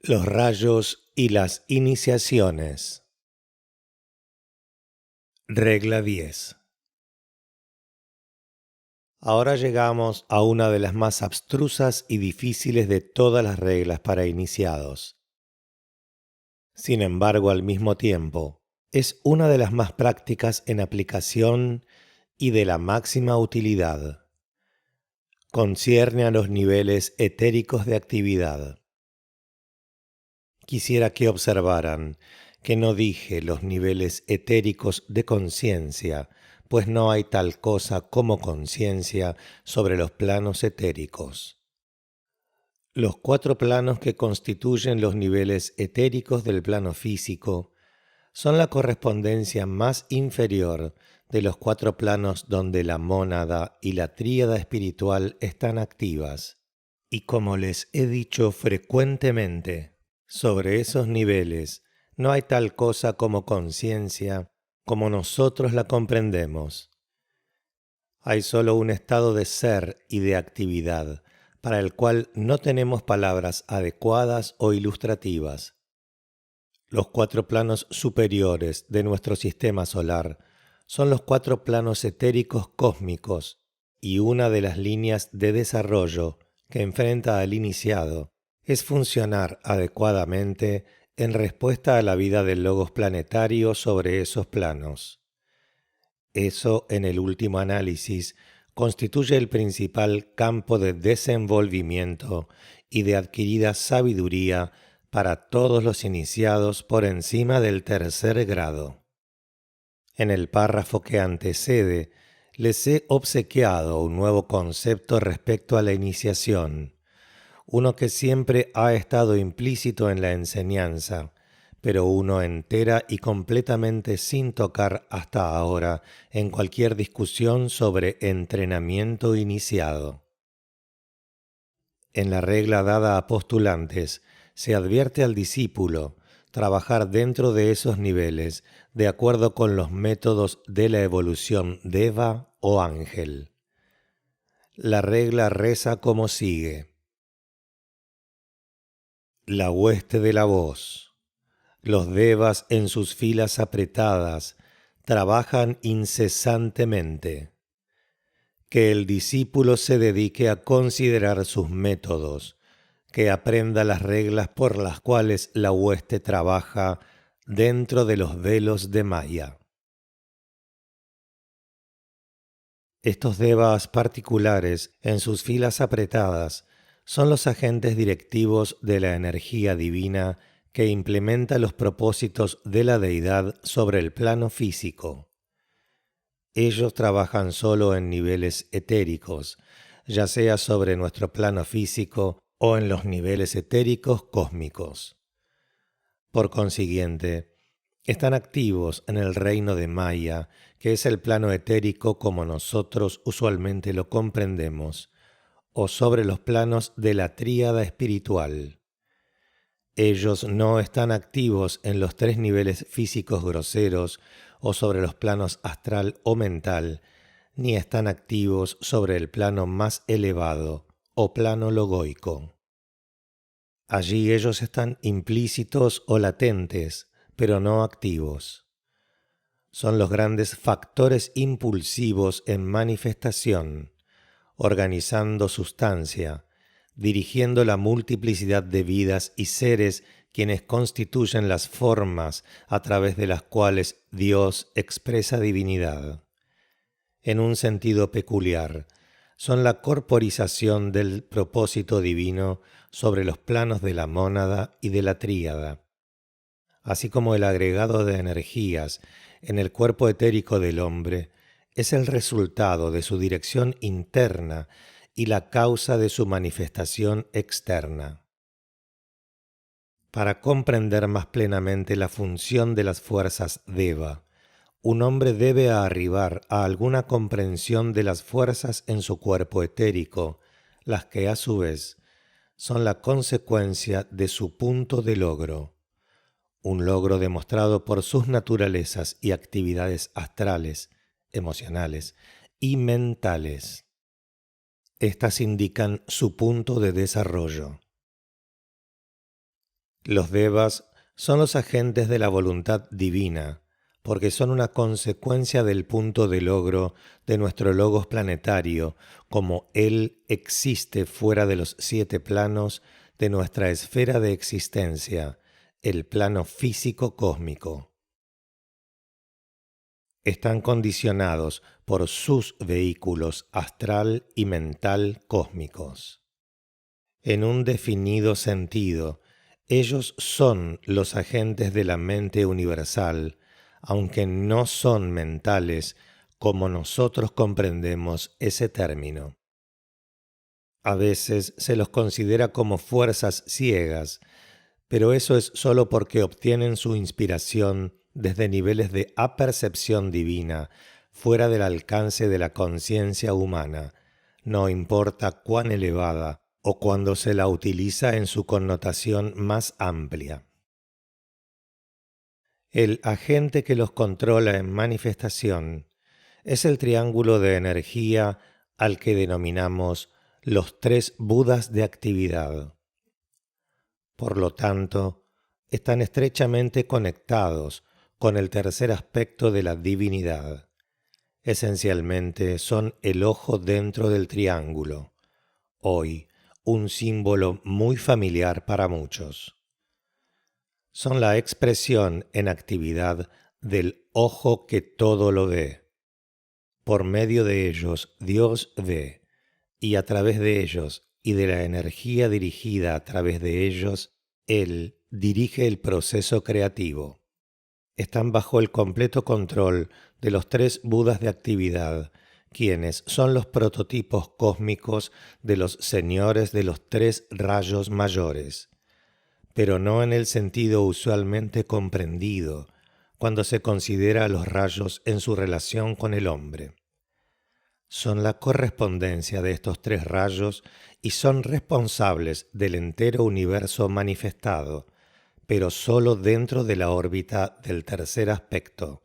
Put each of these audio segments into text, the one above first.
Los rayos y las iniciaciones. Regla 10. Ahora llegamos a una de las más abstrusas y difíciles de todas las reglas para iniciados. Sin embargo, al mismo tiempo, es una de las más prácticas en aplicación y de la máxima utilidad. Concierne a los niveles etéricos de actividad. Quisiera que observaran que no dije los niveles etéricos de conciencia, pues no hay tal cosa como conciencia sobre los planos etéricos. Los 4 planos que constituyen los niveles etéricos del plano físico son la correspondencia más inferior de los 4 planos donde la mónada y la tríada espiritual están activas. Y como les he dicho frecuentemente, sobre esos niveles no hay tal cosa como conciencia como nosotros la comprendemos. Hay solo un estado de ser y de actividad para el cual no tenemos palabras adecuadas o ilustrativas. Los 4 planos superiores de nuestro sistema solar son los 4 planos etéricos cósmicos y una de las líneas de desarrollo que enfrenta al iniciado es funcionar adecuadamente en respuesta a la vida del logos planetario sobre esos planos. Eso, en el último análisis, constituye el principal campo de desenvolvimiento y de adquirida sabiduría para todos los iniciados por encima del 3er grado. En el párrafo que antecede, les he obsequiado un nuevo concepto respecto a la iniciación, uno que siempre ha estado implícito en la enseñanza, pero uno entera y completamente sin tocar hasta ahora en cualquier discusión sobre entrenamiento iniciado. En la regla dada a postulantes, se advierte al discípulo trabajar dentro de esos niveles de acuerdo con los métodos de la evolución deva o ángel. La regla reza como sigue. La hueste de la voz. Los devas en sus filas apretadas trabajan incesantemente. Que el discípulo se dedique a considerar sus métodos, que aprenda las reglas por las cuales la hueste trabaja dentro de los velos de Maya. Estos devas particulares, en sus filas apretadas, son los agentes directivos de la energía divina que implementa los propósitos de la deidad sobre el plano físico. Ellos trabajan solo en niveles etéricos, ya sea sobre nuestro plano físico o en los niveles etéricos cósmicos. Por consiguiente, están activos en el reino de Maya, que es el plano etérico como nosotros usualmente lo comprendemos, o sobre los planos de la tríada espiritual. Ellos no están activos en los 3 niveles físicos groseros o sobre los planos astral o mental, ni están activos sobre el plano más elevado o plano logoico. Allí ellos están implícitos o latentes, pero no activos. Son los grandes factores impulsivos en manifestación, organizando sustancia, dirigiendo la multiplicidad de vidas y seres quienes constituyen las formas a través de las cuales Dios expresa divinidad. En un sentido peculiar, son la corporización del propósito divino sobre los planos de la mónada y de la tríada, así como el agregado de energías en el cuerpo etérico del hombre es el resultado de su dirección interna y la causa de su manifestación externa. Para comprender más plenamente la función de las fuerzas Deva, un hombre debe arribar a alguna comprensión de las fuerzas en su cuerpo etérico, las que a su vez son la consecuencia de su punto de logro, un logro demostrado por sus naturalezas y actividades astrales, emocionales y mentales. Estas indican su punto de desarrollo. Los devas son los agentes de la voluntad divina, porque son una consecuencia del punto de logro de nuestro logos planetario, como él existe fuera de los 7 planos de nuestra esfera de existencia, el plano físico cósmico. Están condicionados por sus vehículos astral y mental cósmicos. En un definido sentido, ellos son los agentes de la mente universal, aunque no son mentales como nosotros comprendemos ese término. A veces se los considera como fuerzas ciegas, pero eso es solo porque obtienen su inspiración desde niveles de apercepción divina, fuera del alcance de la conciencia humana, no importa cuán elevada o cuando se la utiliza en su connotación más amplia. El agente que los controla en manifestación es el triángulo de energía al que denominamos los 3 Budas de actividad. Por lo tanto, están estrechamente conectados con el tercer aspecto de la divinidad. Esencialmente son el ojo dentro del triángulo, hoy un símbolo muy familiar para muchos. Son la expresión en actividad del ojo que todo lo ve. Por medio de ellos Dios ve, y a través de ellos y de la energía dirigida a través de ellos, Él dirige el proceso creativo. Están bajo el completo control de los 3 Budas de actividad, quienes son los prototipos cósmicos de los señores de los 3 rayos mayores, pero no en el sentido usualmente comprendido cuando se considera a los rayos en su relación con el hombre. Son la correspondencia de estos 3 rayos y son responsables del entero universo manifestado, pero solo dentro de la órbita del tercer aspecto,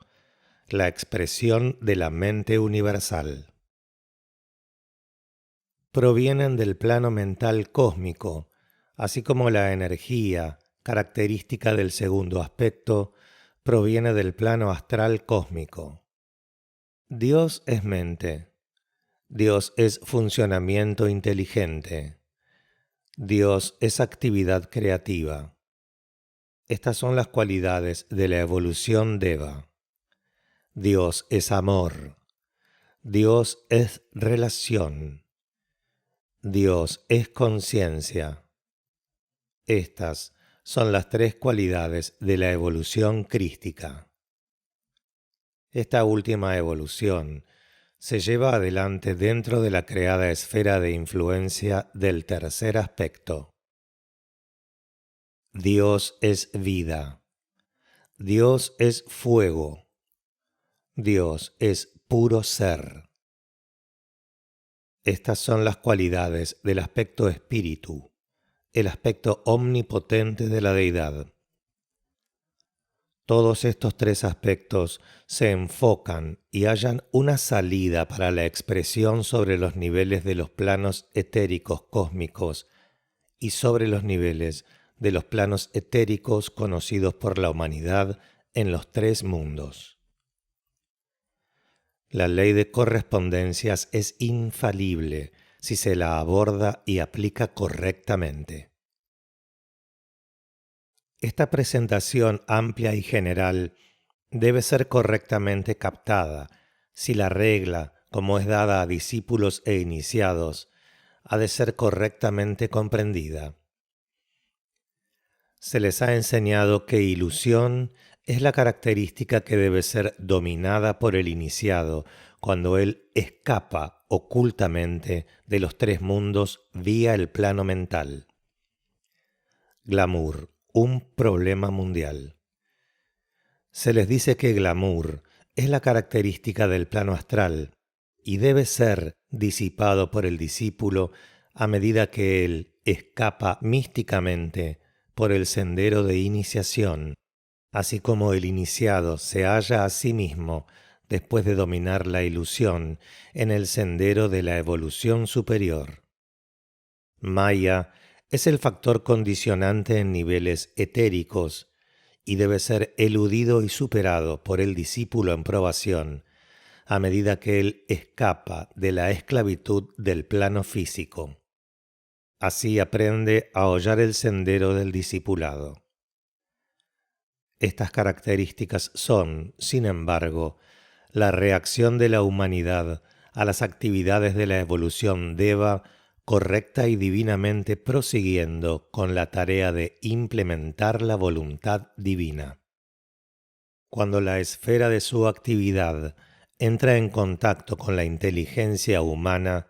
la expresión de la mente universal. Provienen del plano mental cósmico, así como la energía, característica del segundo aspecto, proviene del plano astral cósmico. Dios es mente. Dios es funcionamiento inteligente. Dios es actividad creativa. Estas son las cualidades de la evolución Deva. Dios es amor. Dios es relación. Dios es conciencia. Estas son las 3 cualidades de la evolución crística. Esta última evolución se lleva adelante dentro de la creada esfera de influencia del tercer aspecto. Dios es vida. Dios es fuego. Dios es puro ser. Estas son las cualidades del aspecto espíritu, el aspecto omnipotente de la deidad. Todos estos 3 aspectos se enfocan y hallan una salida para la expresión sobre los niveles de los planos etéricos cósmicos y sobre los niveles de los planos etéricos conocidos por la humanidad en los 3 mundos. La ley de correspondencias es infalible si se la aborda y aplica correctamente. Esta presentación amplia y general debe ser correctamente captada si la regla, como es dada a discípulos e iniciados, ha de ser correctamente comprendida. Se les ha enseñado que ilusión es la característica que debe ser dominada por el iniciado cuando él escapa ocultamente de los 3 mundos vía el plano mental. Glamour, un problema mundial. Se les dice que glamour es la característica del plano astral y debe ser disipado por el discípulo a medida que él escapa místicamente por el sendero de iniciación, así como el iniciado se halla a sí mismo después de dominar la ilusión en el sendero de la evolución superior. Maya Es el factor condicionante en niveles etéricos y debe ser eludido y superado por el discípulo en probación a medida que él escapa de la esclavitud del plano físico. Así aprende a hollar el sendero del discipulado. Estas características son, sin embargo, la reacción de la humanidad a las actividades de la evolución Deva correcta y divinamente prosiguiendo con la tarea de implementar la voluntad divina. Cuando la esfera de su actividad entra en contacto con la inteligencia humana,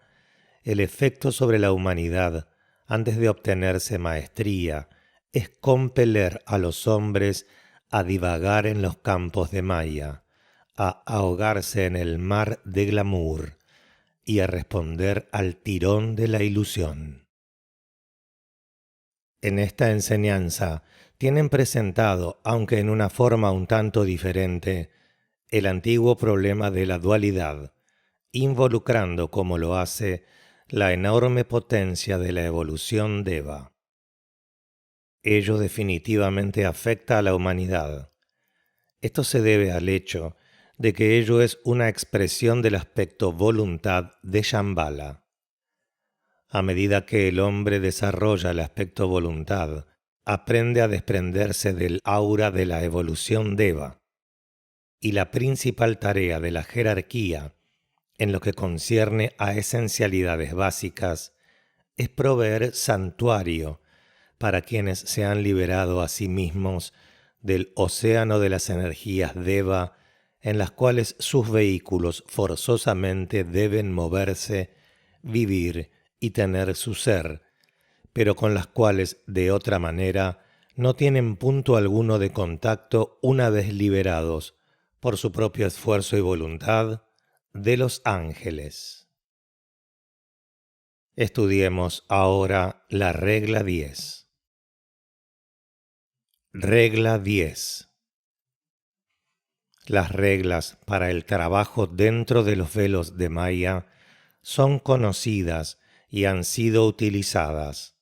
el efecto sobre la humanidad, antes de obtenerse maestría, es compeler a los hombres a divagar en los campos de Maya, a ahogarse en el mar de glamour y a responder al tirón de la ilusión. En esta enseñanza tienen presentado, aunque en una forma un tanto diferente, el antiguo problema de la dualidad, involucrando, como lo hace, la enorme potencia de la evolución Deva. Ello definitivamente afecta a la humanidad. Esto se debe al hecho de que ello es una expresión del aspecto voluntad de Shambhala. A medida que el hombre desarrolla el aspecto voluntad, aprende a desprenderse del aura de la evolución Deva. Y la principal tarea de la jerarquía, en lo que concierne a esencialidades básicas, es proveer santuario para quienes se han liberado a sí mismos del océano de las energías Deva en las cuales sus vehículos forzosamente deben moverse, vivir y tener su ser, pero con las cuales, de otra manera, no tienen punto alguno de contacto una vez liberados, por su propio esfuerzo y voluntad, de los ángeles. Estudiemos ahora la regla 10. Regla 10. Las reglas para el trabajo dentro de los velos de Maya son conocidas y han sido utilizadas.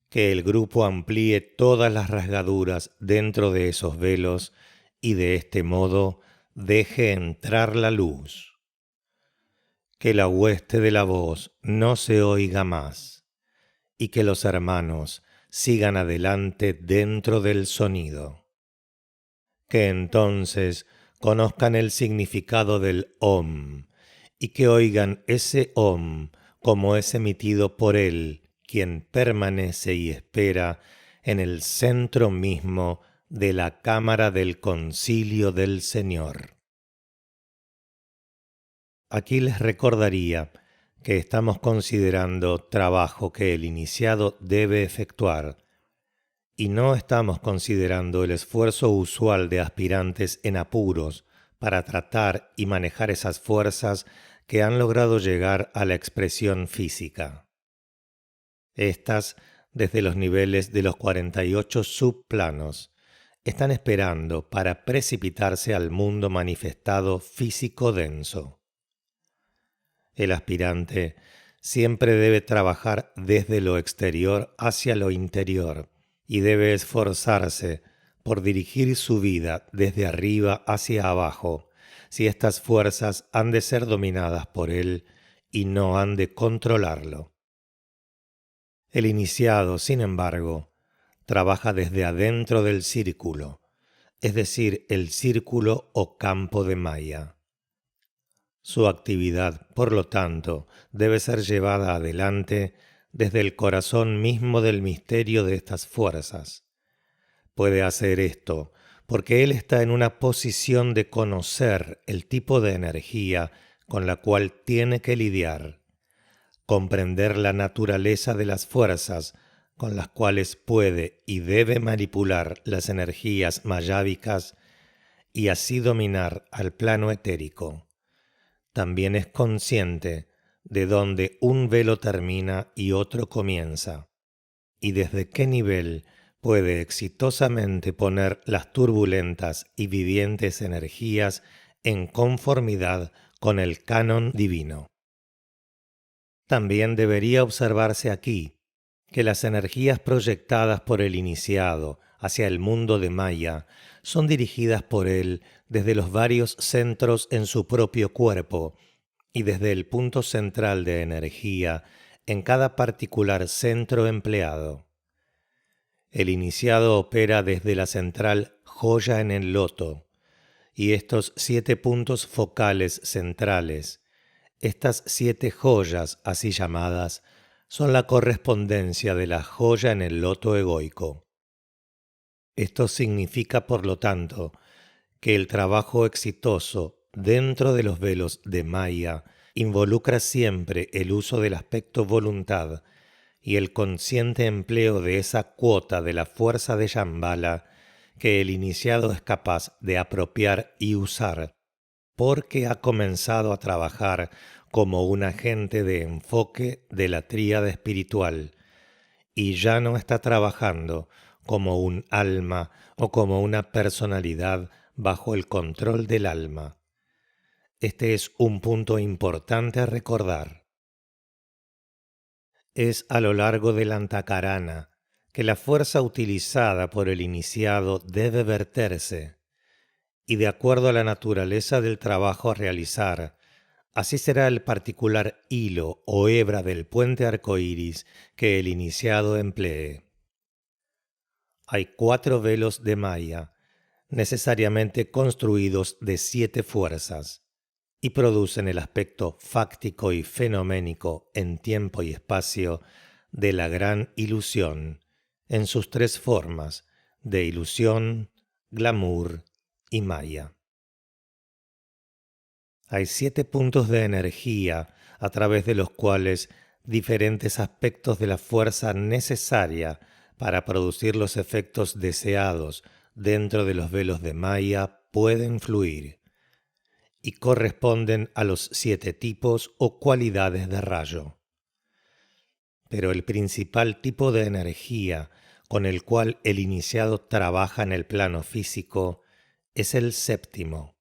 Que el grupo amplíe todas las rasgaduras dentro de esos velos y de este modo deje entrar la luz. Que la hueste de la voz no se oiga más y que los hermanos sigan adelante dentro del sonido. Que entonces conozcan el significado del Om y que oigan ese Om como es emitido por él, quien permanece y espera en el centro mismo de la cámara del concilio del Señor. Aquí les recordaría que estamos considerando trabajo que el iniciado debe efectuar y no estamos considerando el esfuerzo usual de aspirantes en apuros para tratar y manejar esas fuerzas que han logrado llegar a la expresión física. Estas, desde los niveles de los 48 subplanos, están esperando para precipitarse al mundo manifestado físico denso. El aspirante siempre debe trabajar desde lo exterior hacia lo interior y debe esforzarse por dirigir su vida desde arriba hacia abajo, si estas fuerzas han de ser dominadas por él y no han de controlarlo. El iniciado, sin embargo, trabaja desde adentro del círculo, es decir, el círculo o campo de Maya. Su actividad, por lo tanto, debe ser llevada adelante desde el corazón mismo del misterio de estas fuerzas. Puede hacer esto porque él está en una posición de conocer el tipo de energía con la cual tiene que lidiar, comprender la naturaleza de las fuerzas con las cuales puede y debe manipular las energías mayávicas y así dominar al plano etérico. También es consciente de dónde un velo termina y otro comienza, y desde qué nivel puede exitosamente poner las turbulentas y vivientes energías en conformidad con el canon divino. También debería observarse aquí que las energías proyectadas por el iniciado hacia el mundo de Maya son dirigidas por él desde los varios centros en su propio cuerpo y desde el punto central de energía en cada particular centro empleado. El iniciado opera desde la central joya en el loto, y estos 7 puntos focales centrales, estas 7 joyas así llamadas, son la correspondencia de la joya en el loto egoico. Esto significa, por lo tanto, que el trabajo exitoso dentro de los velos de Maya involucra siempre el uso del aspecto voluntad y el consciente empleo de esa cuota de la fuerza de Shambhala que el iniciado es capaz de apropiar y usar, porque ha comenzado a trabajar como un agente de enfoque de la tríada espiritual, y ya no está trabajando como un alma o como una personalidad bajo el control del alma. Este es un punto importante a recordar. Es a lo largo del Antakarana que la fuerza utilizada por el iniciado debe verterse, y de acuerdo a la naturaleza del trabajo a realizar, así será el particular hilo o hebra del puente arcoíris que el iniciado emplee. Hay 4 velos de Maya, necesariamente construidos de 7 fuerzas, y producen el aspecto fáctico y fenoménico en tiempo y espacio de la gran ilusión, en sus 3 formas, de ilusión, glamour y Maya. Hay 7 puntos de energía a través de los cuales diferentes aspectos de la fuerza necesaria para producir los efectos deseados dentro de los velos de Maya pueden fluir, y corresponden a los 7 tipos o cualidades de rayo. Pero el principal tipo de energía con el cual el iniciado trabaja en el plano físico es el séptimo,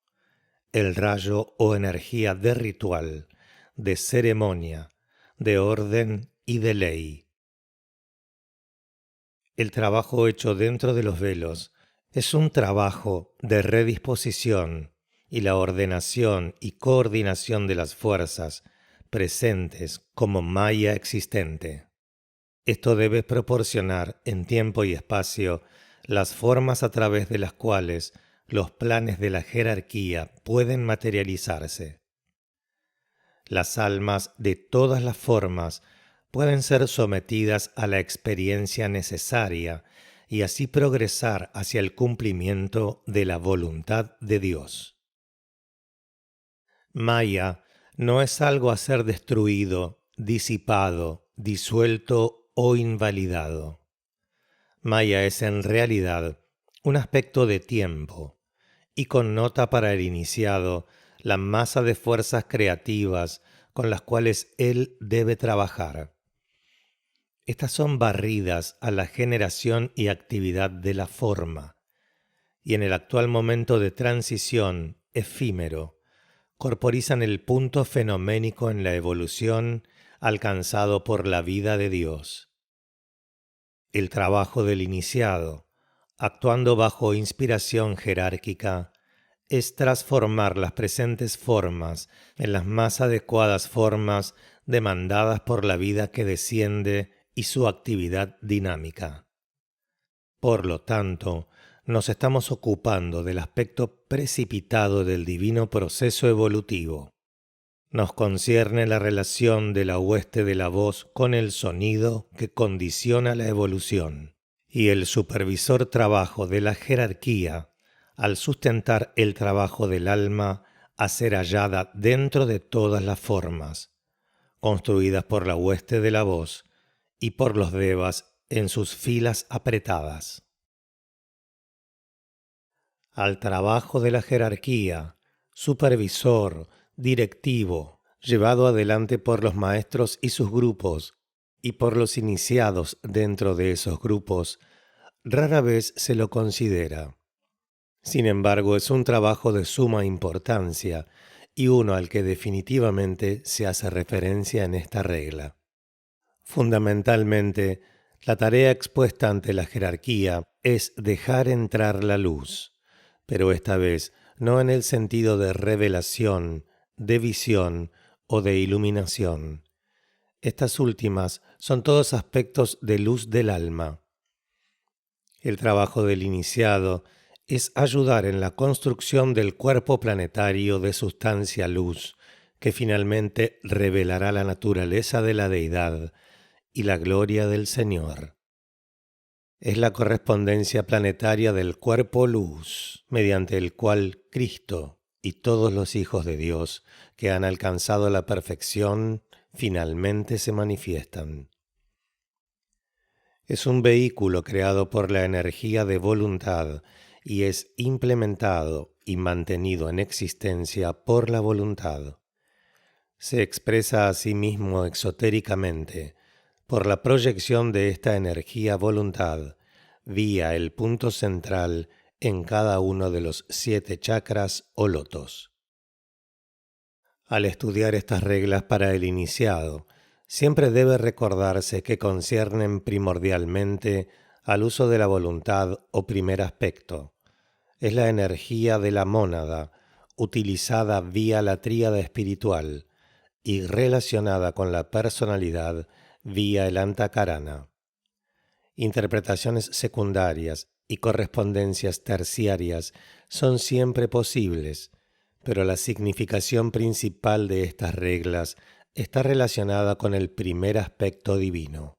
el rayo o energía de ritual, de ceremonia, de orden y de ley. El trabajo hecho dentro de los velos es un trabajo de redisposición y la ordenación y coordinación de las fuerzas presentes como Maya existente. Esto debe proporcionar en tiempo y espacio las formas a través de las cuales los planes de la jerarquía pueden materializarse. Las almas de todas las formas pueden ser sometidas a la experiencia necesaria y así progresar hacia el cumplimiento de la voluntad de Dios. Maya no es algo a ser destruido, disipado, disuelto o invalidado. Maya es en realidad un aspecto de tiempo y connota para el iniciado la masa de fuerzas creativas con las cuales él debe trabajar. Estas son barridas a la generación y actividad de la forma, y en el actual momento de transición efímero, corporizan el punto fenoménico en la evolución alcanzado por la vida de Dios. El trabajo del iniciado, actuando bajo inspiración jerárquica, es transformar las presentes formas en las más adecuadas formas demandadas por la vida que desciende y su actividad dinámica. Por lo tanto, nos estamos ocupando del aspecto precipitado del divino proceso evolutivo. Nos concierne la relación de la hueste de la voz con el sonido que condiciona la evolución, y el supervisor trabajo de la jerarquía al sustentar el trabajo del alma a ser hallada dentro de todas las formas, construidas por la hueste de la voz y por los devas en sus filas apretadas. Al trabajo de la jerarquía, supervisor, directivo, llevado adelante por los maestros y sus grupos, y por los iniciados dentro de esos grupos, rara vez se lo considera. Sin embargo, es un trabajo de suma importancia y uno al que definitivamente se hace referencia en esta regla. Fundamentalmente, La tarea expuesta ante la jerarquía es dejar entrar la luz, pero esta vez no en el sentido de revelación, de visión o de iluminación. Estas últimas son todos aspectos de luz del alma. El trabajo del iniciado es ayudar en la construcción del cuerpo planetario de sustancia luz, que finalmente revelará la naturaleza de la deidad y la gloria del Señor. Es la correspondencia planetaria del cuerpo luz, mediante el cual Cristo y todos los hijos de Dios que han alcanzado la perfección finalmente se manifiestan. Es un vehículo creado por la energía de voluntad y es implementado y mantenido en existencia por la voluntad. Se expresa a sí mismo exotéricamente por la proyección de esta energía voluntad vía el punto central en cada uno de los 7 chakras o lotos. Al estudiar estas reglas para el iniciado, siempre debe recordarse que conciernen primordialmente al uso de la voluntad o primer aspecto. Es la energía de la mónada, utilizada vía la tríada espiritual y relacionada con la personalidad vía el antakarana. Interpretaciones secundarias y correspondencias terciarias son siempre posibles, pero la significación principal de estas reglas está relacionada con el primer aspecto divino.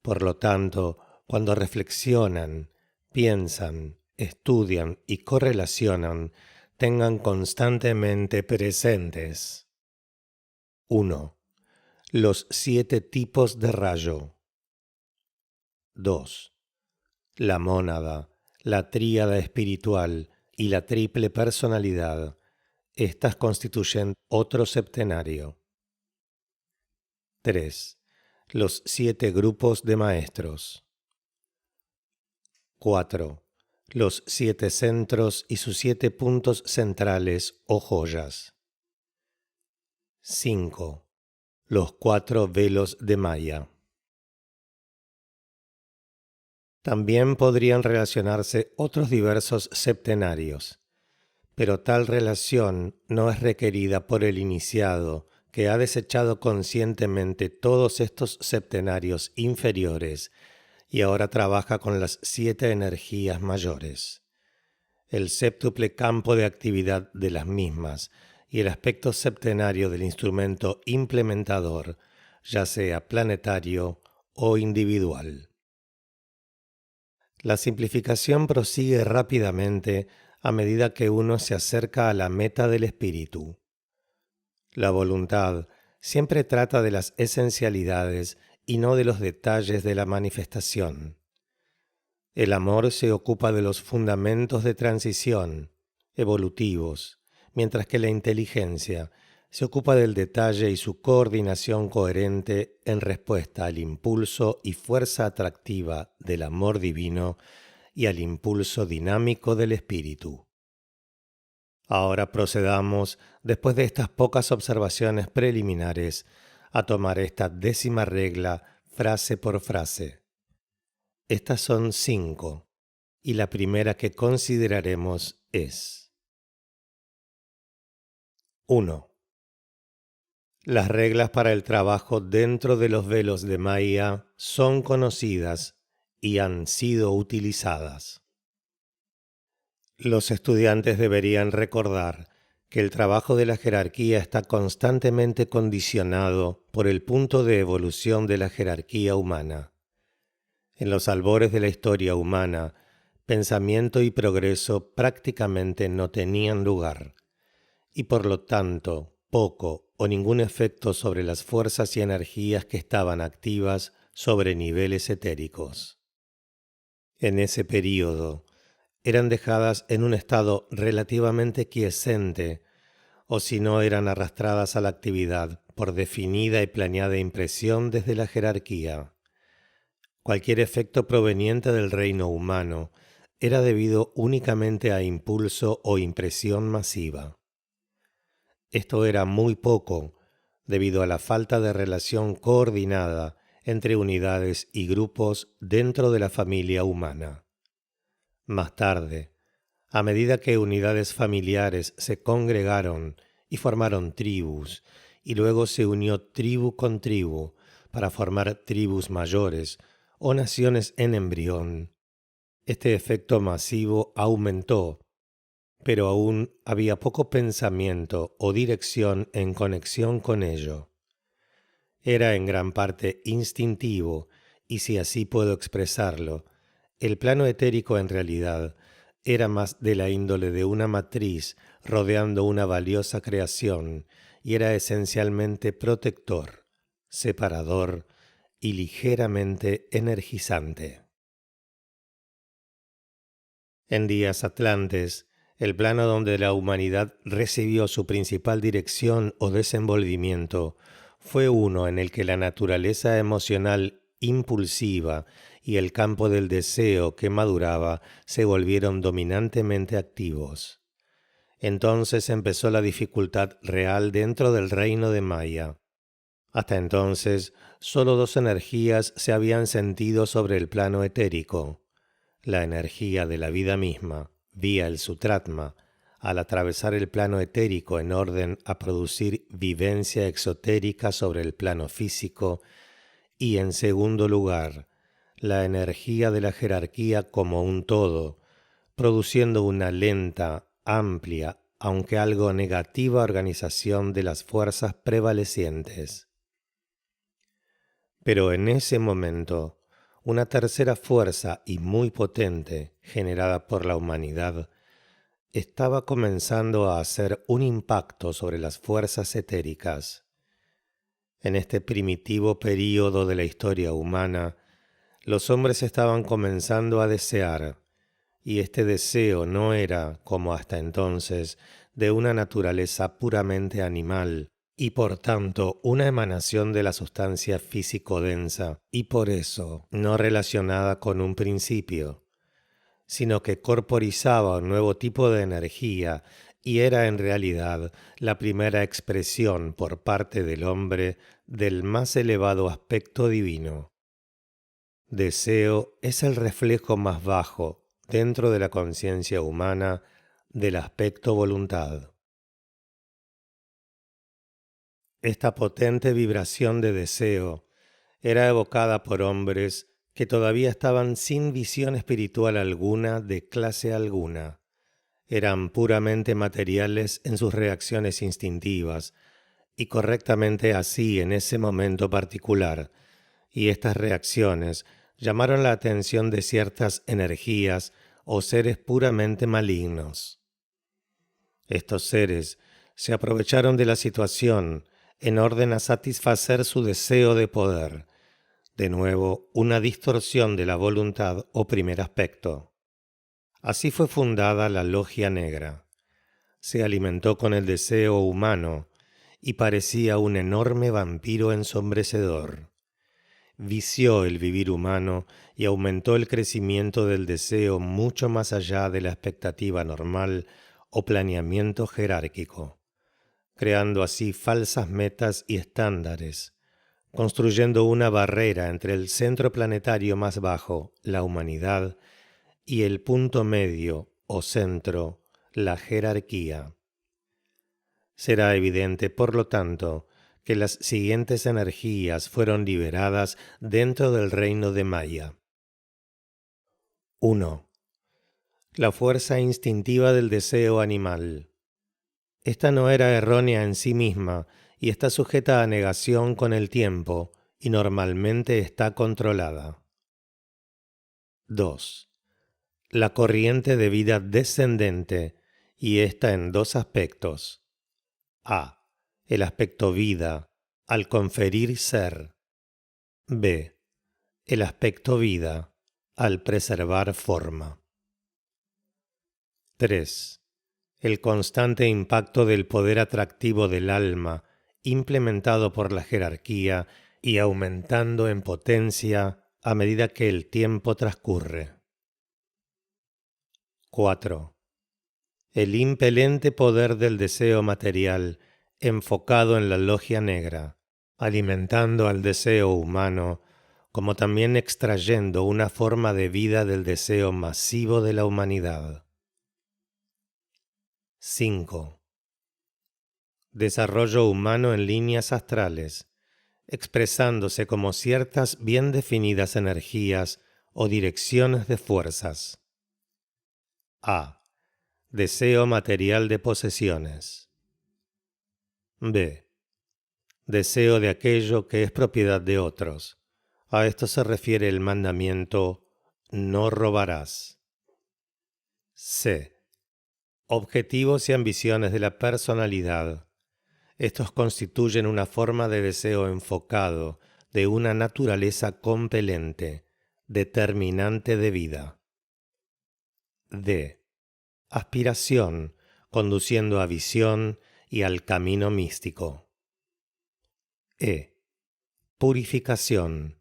Por lo tanto, cuando reflexionan, piensan, estudian y correlacionan, tengan constantemente presentes: 1. Los 7 tipos de rayo. 2. La mónada, la tríada espiritual y la triple personalidad. Estas constituyen otro septenario. 3. Los 7 grupos de maestros. 4. Los 7 centros y sus 7 puntos centrales o joyas. 5. Los 4 velos de Maya. También podrían relacionarse otros diversos septenarios, pero tal relación no es requerida por el iniciado, que ha desechado conscientemente todos estos septenarios inferiores y ahora trabaja con las 7 energías mayores. El séptuple campo de actividad de las mismas y el aspecto septenario del instrumento implementador, ya sea planetario o individual. La simplificación prosigue rápidamente a medida que uno se acerca a la meta del espíritu. La voluntad siempre trata de las esencialidades y no de los detalles de la manifestación. El amor se ocupa de los fundamentos de transición, evolutivos, mientras que la inteligencia se ocupa del detalle y su coordinación coherente en respuesta al impulso y fuerza atractiva del amor divino y al impulso dinámico del espíritu. Ahora procedamos, después de estas pocas observaciones preliminares, a tomar esta 10ª regla frase por frase. Estas son 5, y la primera que consideraremos es: 1. Las reglas para el trabajo dentro de los velos de Maya son conocidas y han sido utilizadas. Los estudiantes deberían recordar que el trabajo de la jerarquía está constantemente condicionado por el punto de evolución de la jerarquía humana. En los albores de la historia humana, pensamiento y progreso prácticamente no tenían lugar, y por lo tanto, poco o ningún efecto sobre las fuerzas y energías que estaban activas sobre niveles etéricos. En ese período, eran dejadas en un estado relativamente quiescente, o si no eran arrastradas a la actividad por definida y planeada impresión desde la jerarquía. Cualquier efecto proveniente del reino humano era debido únicamente a impulso o impresión masiva. Esto era muy poco, debido a la falta de relación coordinada entre unidades y grupos dentro de la familia humana. Más tarde, a medida que unidades familiares se congregaron y formaron tribus, y luego se unió tribu con tribu para formar tribus mayores o naciones en embrión, este efecto masivo aumentó, pero aún había poco pensamiento o dirección en conexión con ello. Era en gran parte instintivo, y si así puedo expresarlo, el plano etérico en realidad era más de la índole de una matriz rodeando una valiosa creación y era esencialmente protector, separador y ligeramente energizante. En días atlantes, el plano donde la humanidad recibió su principal dirección o desenvolvimiento fue uno en el que la naturaleza emocional impulsiva y el campo del deseo que maduraba se volvieron dominantemente activos. Entonces empezó la dificultad real dentro del reino de Maya. Hasta entonces, solo dos energías se habían sentido sobre el plano etérico: la energía de la vida misma, vía el Sutratma, al atravesar el plano etérico en orden a producir vivencia exotérica sobre el plano físico, y en segundo lugar, la energía de la jerarquía como un todo, produciendo una lenta, amplia, aunque algo negativa organización de las fuerzas prevalecientes. Pero en ese momento, una tercera fuerza y muy potente, generada por la humanidad, estaba comenzando a hacer un impacto sobre las fuerzas etéricas. En este primitivo período de la historia humana, los hombres estaban comenzando a desear, y este deseo no era, como hasta entonces, de una naturaleza puramente animal, y por tanto una emanación de la sustancia físico-densa, y por eso no relacionada con un principio, sino que corporizaba un nuevo tipo de energía y era en realidad la primera expresión por parte del hombre del más elevado aspecto divino. Deseo es el reflejo más bajo, dentro de la conciencia humana, del aspecto voluntad. Esta potente vibración de deseo era evocada por hombres que todavía estaban sin visión espiritual alguna de clase alguna. Eran puramente materiales en sus reacciones instintivas, y correctamente así en ese momento particular, y estas reacciones llamaron la atención de ciertas energías o seres puramente malignos. Estos seres se aprovecharon de la situación en orden a satisfacer su deseo de poder, de nuevo una distorsión de la voluntad o primer aspecto. Así fue fundada la Logia Negra. Se alimentó con el deseo humano y parecía un enorme vampiro ensombrecedor. Vició el vivir humano y aumentó el crecimiento del deseo mucho más allá de la expectativa normal o planeamiento jerárquico, creando así falsas metas y estándares, construyendo una barrera entre el centro planetario más bajo, la humanidad, y el punto medio o centro, la jerarquía. Será evidente, por lo tanto, que las siguientes energías fueron liberadas dentro del reino de Maya. 1. La fuerza instintiva del deseo animal. Esta no era errónea en sí misma y está sujeta a negación con el tiempo y normalmente está controlada. 2. La corriente de vida descendente, y esta en dos aspectos. A. El aspecto vida, al conferir ser. B. El aspecto vida, al preservar forma. 3. El constante impacto del poder atractivo del alma, implementado por la jerarquía y aumentando en potencia a medida que el tiempo transcurre. 4. El impelente poder del deseo material enfocado en la Logia Negra, alimentando al deseo humano como también extrayendo una forma de vida del deseo masivo de la humanidad. 5. Desarrollo humano en líneas astrales, expresándose como ciertas bien definidas energías o direcciones de fuerzas. A. Deseo material de posesiones. B. Deseo de aquello que es propiedad de otros. A esto se refiere el mandamiento no robarás. C. Objetivos y ambiciones de la personalidad. Estos constituyen una forma de deseo enfocado, de una naturaleza compelente, determinante de vida. D. Aspiración, conduciendo a visión y al camino místico. E. Purificación,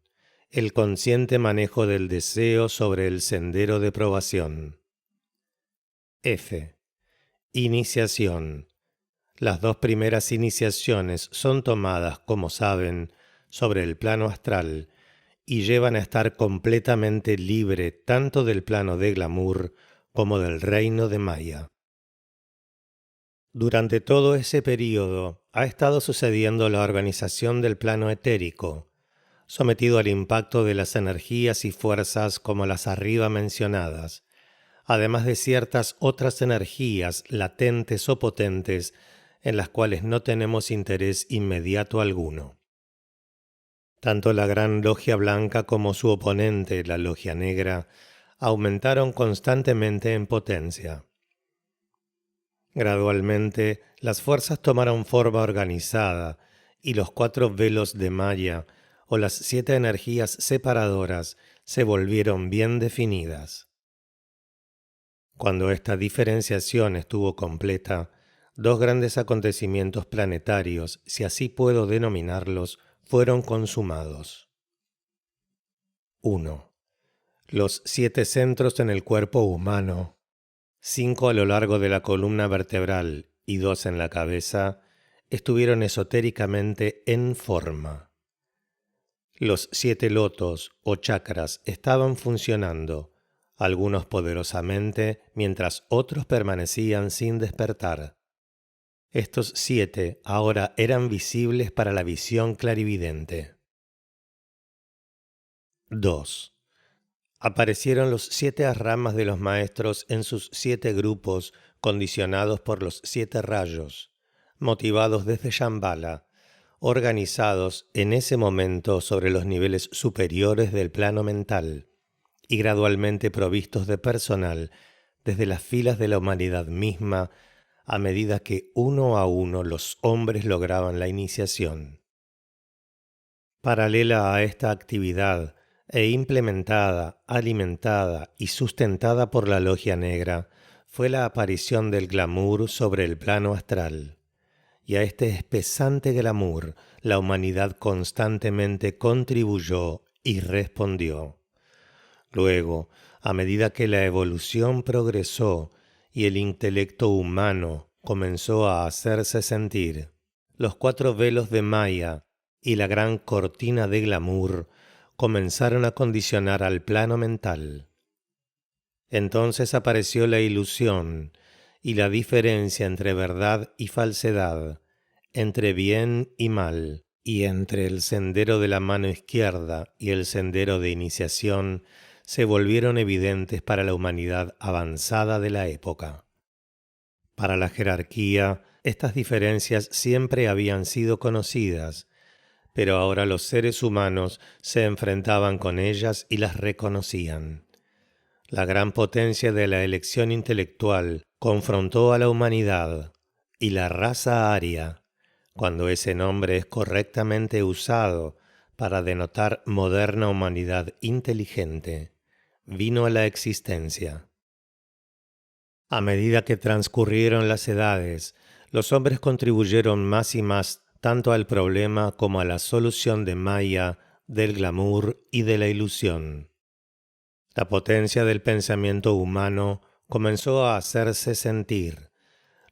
el consciente manejo del deseo sobre el sendero de probación. F. Iniciación. Las dos primeras iniciaciones son tomadas, como saben, sobre el plano astral y llevan a estar completamente libre tanto del plano de glamour como del reino de Maya. Durante todo ese período ha estado sucediendo la organización del plano etérico, sometido al impacto de las energías y fuerzas como las arriba mencionadas, además de ciertas otras energías latentes o potentes en las cuales no tenemos interés inmediato alguno. Tanto la Gran Logia Blanca como su oponente, la Logia Negra, aumentaron constantemente en potencia. Gradualmente, las fuerzas tomaron forma organizada y los 4 velos de Maya, o las 7 energías separadoras, se volvieron bien definidas. Cuando esta diferenciación estuvo completa, 2 grandes acontecimientos planetarios, si así puedo denominarlos, fueron consumados. 1. Los 7 centros en el cuerpo humano, 5 a lo largo de la columna vertebral y 2 en la cabeza, estuvieron esotéricamente en forma. Los 7 lotos o chakras estaban funcionando, algunos poderosamente, mientras otros permanecían sin despertar. Estos 7 ahora eran visibles para la visión clarividente. 2. Aparecieron los 7 ramas de los maestros en sus 7 grupos, condicionados por los 7 rayos, motivados desde Shambhala, organizados en ese momento sobre los niveles superiores del plano mental y gradualmente provistos de personal desde las filas de la humanidad misma a medida que uno a uno los hombres lograban la iniciación. Paralela a esta actividad, e implementada, alimentada y sustentada por la Logia Negra, fue la aparición del glamour sobre el plano astral. Y a este espesante glamour la humanidad constantemente contribuyó y respondió. Luego, a medida que la evolución progresó y el intelecto humano comenzó a hacerse sentir, los 4 velos de Maya y la gran cortina de glamour comenzaron a condicionar al plano mental. Entonces apareció la ilusión y la diferencia entre verdad y falsedad, entre bien y mal, y entre el sendero de la mano izquierda y el sendero de iniciación se volvieron evidentes para la humanidad avanzada de la época. Para la jerarquía, estas diferencias siempre habían sido conocidas, pero ahora los seres humanos se enfrentaban con ellas y las reconocían. La gran potencia de la elección intelectual confrontó a la humanidad, y la raza aria, cuando ese nombre es correctamente usado para denotar moderna humanidad inteligente, vino a la existencia. A medida que transcurrieron las edades, los hombres contribuyeron más y más tanto al problema como a la solución de Maya, del glamour y de la ilusión. La potencia del pensamiento humano comenzó a hacerse sentir.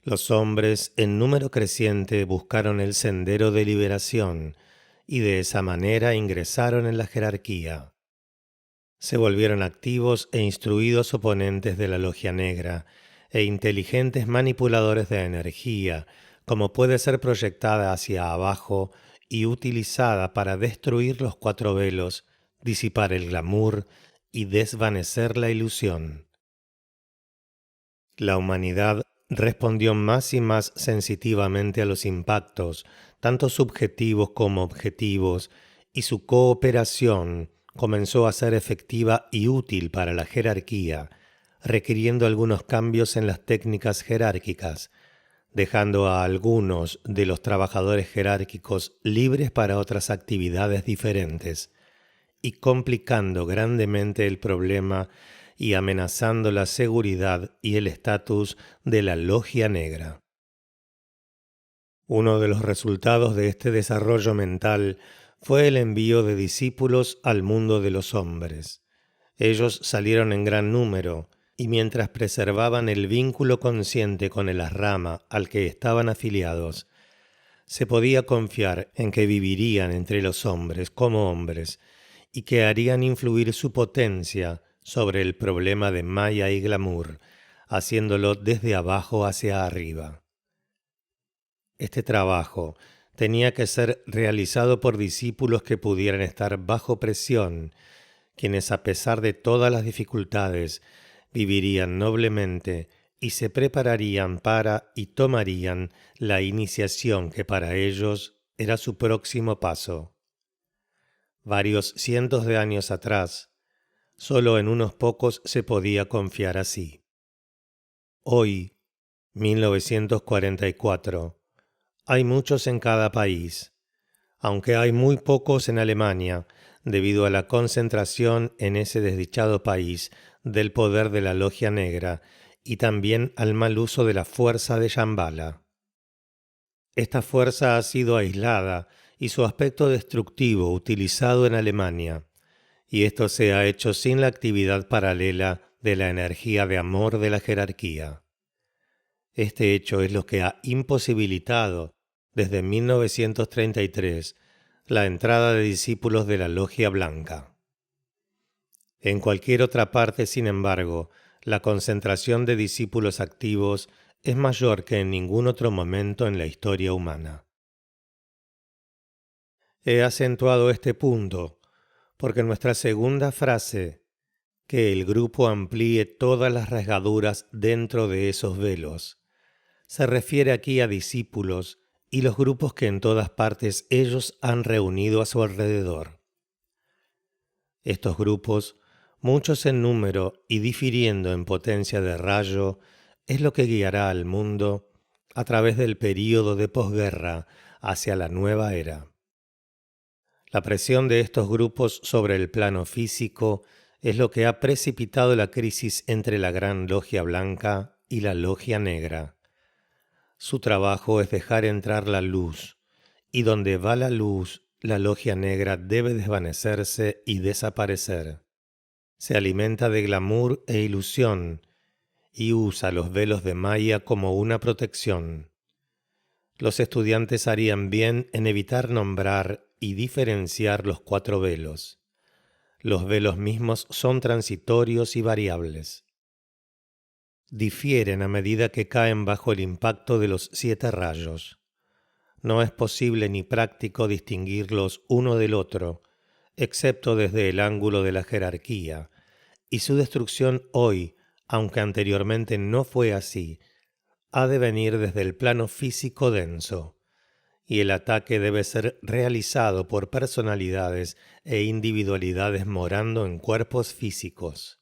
Los hombres, en número creciente, buscaron el sendero de liberación y de esa manera ingresaron en la jerarquía. Se volvieron activos e instruidos oponentes de la Logia Negra e inteligentes manipuladores de energía, como puede ser proyectada hacia abajo y utilizada para destruir los cuatro velos, disipar el glamour y desvanecer la ilusión. La humanidad respondió más y más sensitivamente a los impactos, tanto subjetivos como objetivos, y su cooperación comenzó a ser efectiva y útil para la jerarquía, requiriendo algunos cambios en las técnicas jerárquicas, dejando a algunos de los trabajadores jerárquicos libres para otras actividades diferentes, y complicando grandemente el problema y amenazando la seguridad y el estatus de la Logia Negra. Uno de los resultados de este desarrollo mental fue el envío de discípulos al mundo de los hombres. Ellos salieron en gran número, y mientras preservaban el vínculo consciente con el asrama al que estaban afiliados, se podía confiar en que vivirían entre los hombres como hombres y que harían influir su potencia sobre el problema de Maya y glamour, haciéndolo desde abajo hacia arriba. Este trabajo tenía que ser realizado por discípulos que pudieran estar bajo presión, quienes a pesar de todas las dificultades vivirían noblemente y se prepararían para y tomarían la iniciación que para ellos era su próximo paso. Varios cientos de años atrás, solo en unos pocos se podía confiar así. Hoy, 1944, hay muchos en cada país, aunque hay muy pocos en Alemania, debido a la concentración en ese desdichado país del poder de la Logia Negra y también al mal uso de la fuerza de Shambhala. Esta fuerza ha sido aislada y su aspecto destructivo utilizado en Alemania, y esto se ha hecho sin la actividad paralela de la energía de amor de la jerarquía. Este hecho es lo que ha imposibilitado, desde 1933, la entrada de discípulos de la Logia Blanca. En cualquier otra parte, sin embargo, la concentración de discípulos activos es mayor que en ningún otro momento en la historia humana. He acentuado este punto porque nuestra segunda frase, que el grupo amplíe todas las rasgaduras dentro de esos velos, se refiere aquí a discípulos y los grupos que en todas partes ellos han reunido a su alrededor. Estos grupos, muchos en número y difiriendo en potencia de rayo, es lo que guiará al mundo a través del período de posguerra hacia la nueva era. La presión de estos grupos sobre el plano físico es lo que ha precipitado la crisis entre la Gran Logia Blanca y la Logia Negra. Su trabajo es dejar entrar la luz, y donde va la luz, la Logia Negra debe desvanecerse y desaparecer. Se alimenta de glamour e ilusión, y usa los velos de Maya como una protección. Los estudiantes harían bien en evitar nombrar y diferenciar los cuatro velos. Los velos mismos son transitorios y variables. Difieren a medida que caen bajo el impacto de los 7 rayos. No es posible ni práctico distinguirlos uno del otro, excepto desde el ángulo de la jerarquía, y su destrucción hoy, aunque anteriormente no fue así, ha de venir desde el plano físico denso, y el ataque debe ser realizado por personalidades e individualidades morando en cuerpos físicos.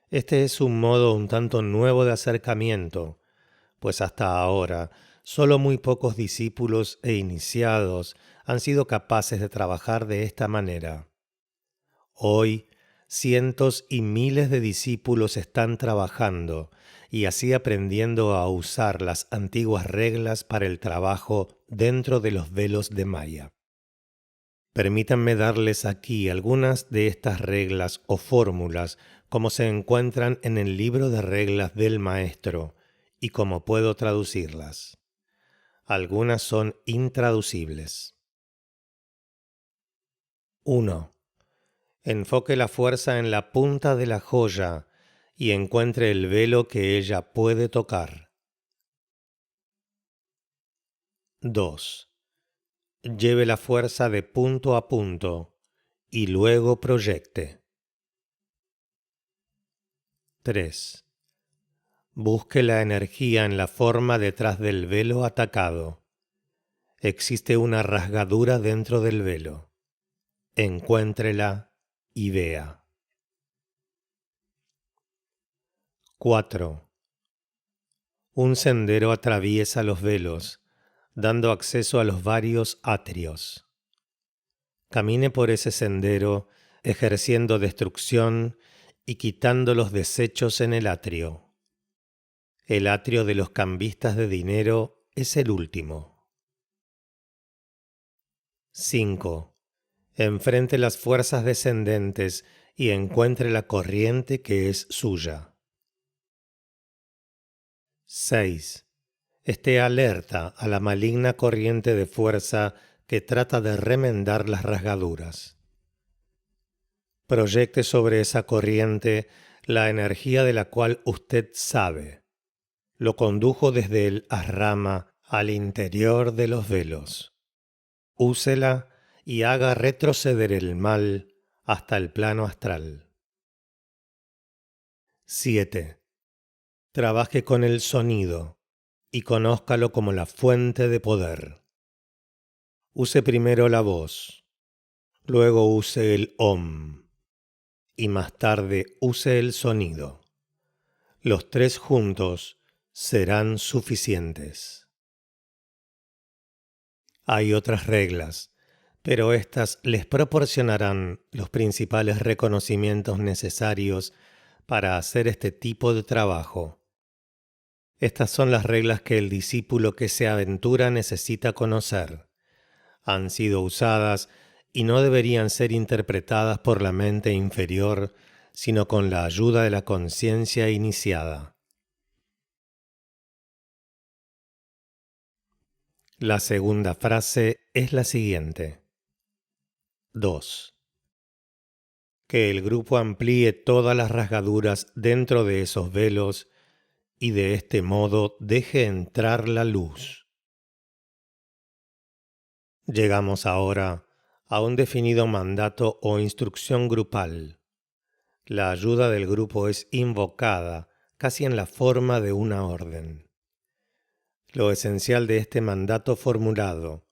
Este es un modo un tanto nuevo de acercamiento, pues hasta ahora solo muy pocos discípulos e iniciados han sido capaces de trabajar de esta manera. Hoy, cientos y miles de discípulos están trabajando y así aprendiendo a usar las antiguas reglas para el trabajo dentro de los velos de Maya. Permítanme darles aquí algunas de estas reglas o fórmulas como se encuentran en el libro de reglas del maestro y como puedo traducirlas. Algunas son intraducibles. 1. Enfoque la fuerza en la punta de la joya y encuentre el velo que ella puede tocar. 2. Lleve la fuerza de punto a punto y luego proyecte. 3. Busque la energía en la forma detrás del velo atacado. Existe una rasgadura dentro del velo. Encuéntrela y vea. 4. Un sendero atraviesa los velos, dando acceso a los varios atrios. Camine por ese sendero, ejerciendo destrucción y quitando los desechos en el atrio. El atrio de los cambistas de dinero es el último. 5. Enfrente las fuerzas descendentes y encuentre la corriente que es suya. 6. Esté alerta a la maligna corriente de fuerza que trata de remendar las rasgaduras. Proyecte sobre esa corriente la energía de la cual usted sabe. Lo condujo desde el asrama al interior de los velos. Úsela y haga retroceder el mal hasta el plano astral. 7. Trabaje con el sonido y conózcalo como la fuente de poder. Use primero la voz, luego use el Om y más tarde use el sonido. Los tres juntos serán suficientes. Hay otras reglas, pero estas les proporcionarán los principales reconocimientos necesarios para hacer este tipo de trabajo. Estas son las reglas que el discípulo que se aventura necesita conocer. Han sido usadas y no deberían ser interpretadas por la mente inferior, sino con la ayuda de la conciencia iniciada. La segunda frase es la siguiente. 2. Que el grupo amplíe todas las rasgaduras dentro de esos velos y de este modo deje entrar la luz. Llegamos ahora a un definido mandato o instrucción grupal. La ayuda del grupo es invocada casi en la forma de una orden. Lo esencial de este mandato formulado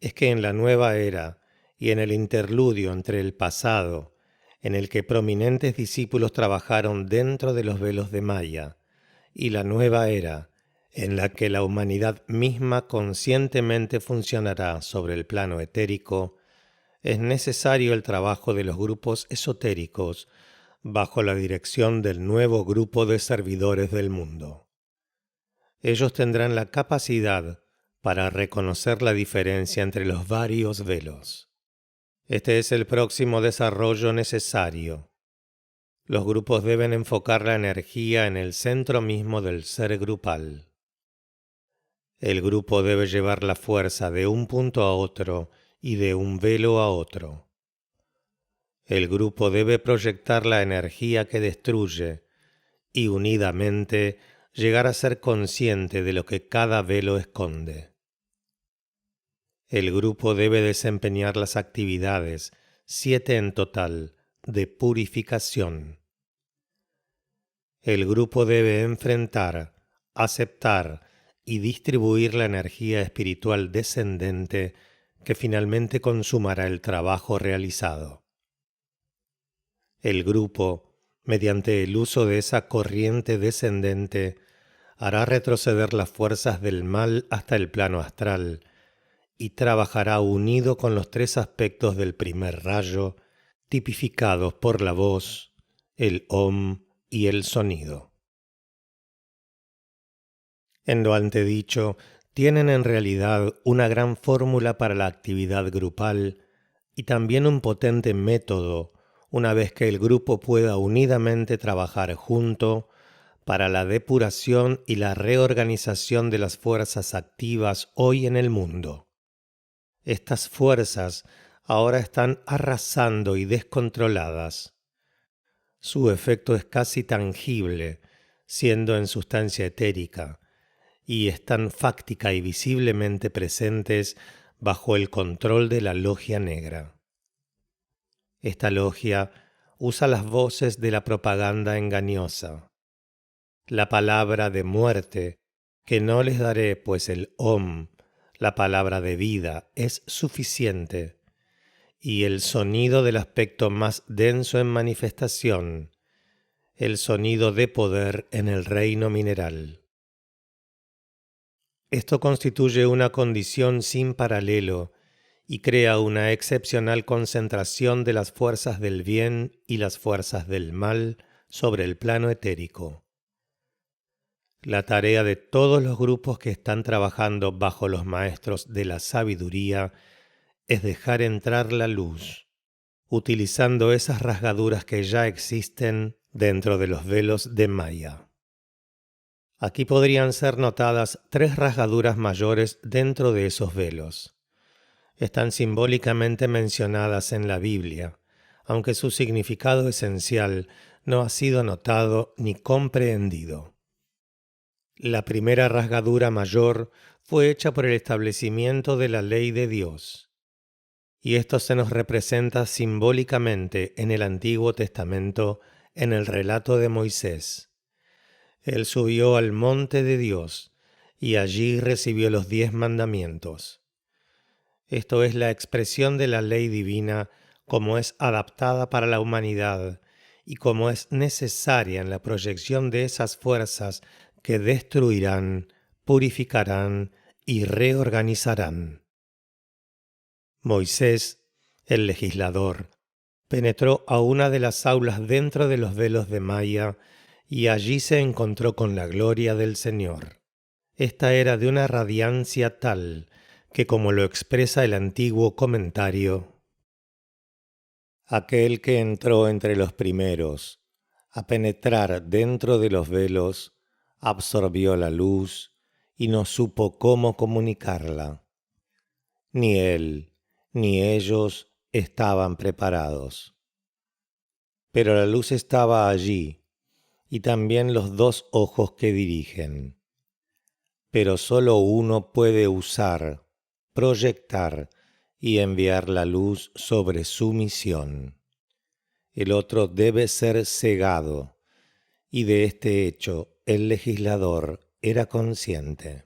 es que en la nueva era y en el interludio entre el pasado, en el que prominentes discípulos trabajaron dentro de los velos de Maya, y la nueva era, en la que la humanidad misma conscientemente funcionará sobre el plano etérico, es necesario el trabajo de los grupos esotéricos bajo la dirección del nuevo grupo de servidores del mundo. Ellos tendrán la capacidad para reconocer la diferencia entre los varios velos. Este es el próximo desarrollo necesario. Los grupos deben enfocar la energía en el centro mismo del ser grupal. El grupo debe llevar la fuerza de un punto a otro y de un velo a otro. El grupo debe proyectar la energía que destruye y unidamente llegar a ser consciente de lo que cada velo esconde. El grupo debe desempeñar las actividades, 7 en total, de purificación. El grupo debe enfrentar, aceptar y distribuir la energía espiritual descendente que finalmente consumará el trabajo realizado. El grupo, mediante el uso de esa corriente descendente, hará retroceder las fuerzas del mal hasta el plano astral y trabajará unido con los 3 aspectos del primer rayo, tipificados por la voz, el Om y el sonido. En lo antedicho, tienen en realidad una gran fórmula para la actividad grupal y también un potente método una vez que el grupo pueda unidamente trabajar junto para la depuración y la reorganización de las fuerzas activas hoy en el mundo. Estas fuerzas ahora están arrasando y descontroladas. Su efecto es casi tangible, siendo en sustancia etérica, y están fáctica y visiblemente presentes bajo el control de la logia negra. Esta logia usa las voces de la propaganda engañosa. La palabra de muerte, que no les daré, pues el Om, la palabra de vida, es suficiente, y el sonido del aspecto más denso en manifestación, el sonido de poder en el reino mineral. Esto constituye una condición sin paralelo y crea una excepcional concentración de las fuerzas del bien y las fuerzas del mal sobre el plano etérico. La tarea de todos los grupos que están trabajando bajo los maestros de la sabiduría es dejar entrar la luz, utilizando esas rasgaduras que ya existen dentro de los velos de Maya. Aquí podrían ser notadas 3 rasgaduras mayores dentro de esos velos. Están simbólicamente mencionadas en la Biblia, aunque su significado esencial no ha sido notado ni comprendido. La primera rasgadura mayor fue hecha por el establecimiento de la ley de Dios, y esto se nos representa simbólicamente en el Antiguo Testamento en el relato de Moisés. Él subió al monte de Dios y allí recibió los 10 mandamientos. Esto es la expresión de la ley divina como es adaptada para la humanidad y como es necesaria en la proyección de esas fuerzas que destruirán, purificarán y reorganizarán. Moisés, el legislador, penetró a una de las aulas dentro de los velos de Maya y allí se encontró con la gloria del Señor. Esta era de una radiancia tal que, como lo expresa el antiguo comentario, aquel que entró entre los primeros a penetrar dentro de los velos absorbió la luz y no supo cómo comunicarla. Ni él ni ellos estaban preparados. Pero la luz estaba allí, y también los 2 ojos que dirigen. Pero solo uno puede usar, proyectar y enviar la luz sobre su misión. El otro debe ser cegado, y de este hecho el legislador era consciente.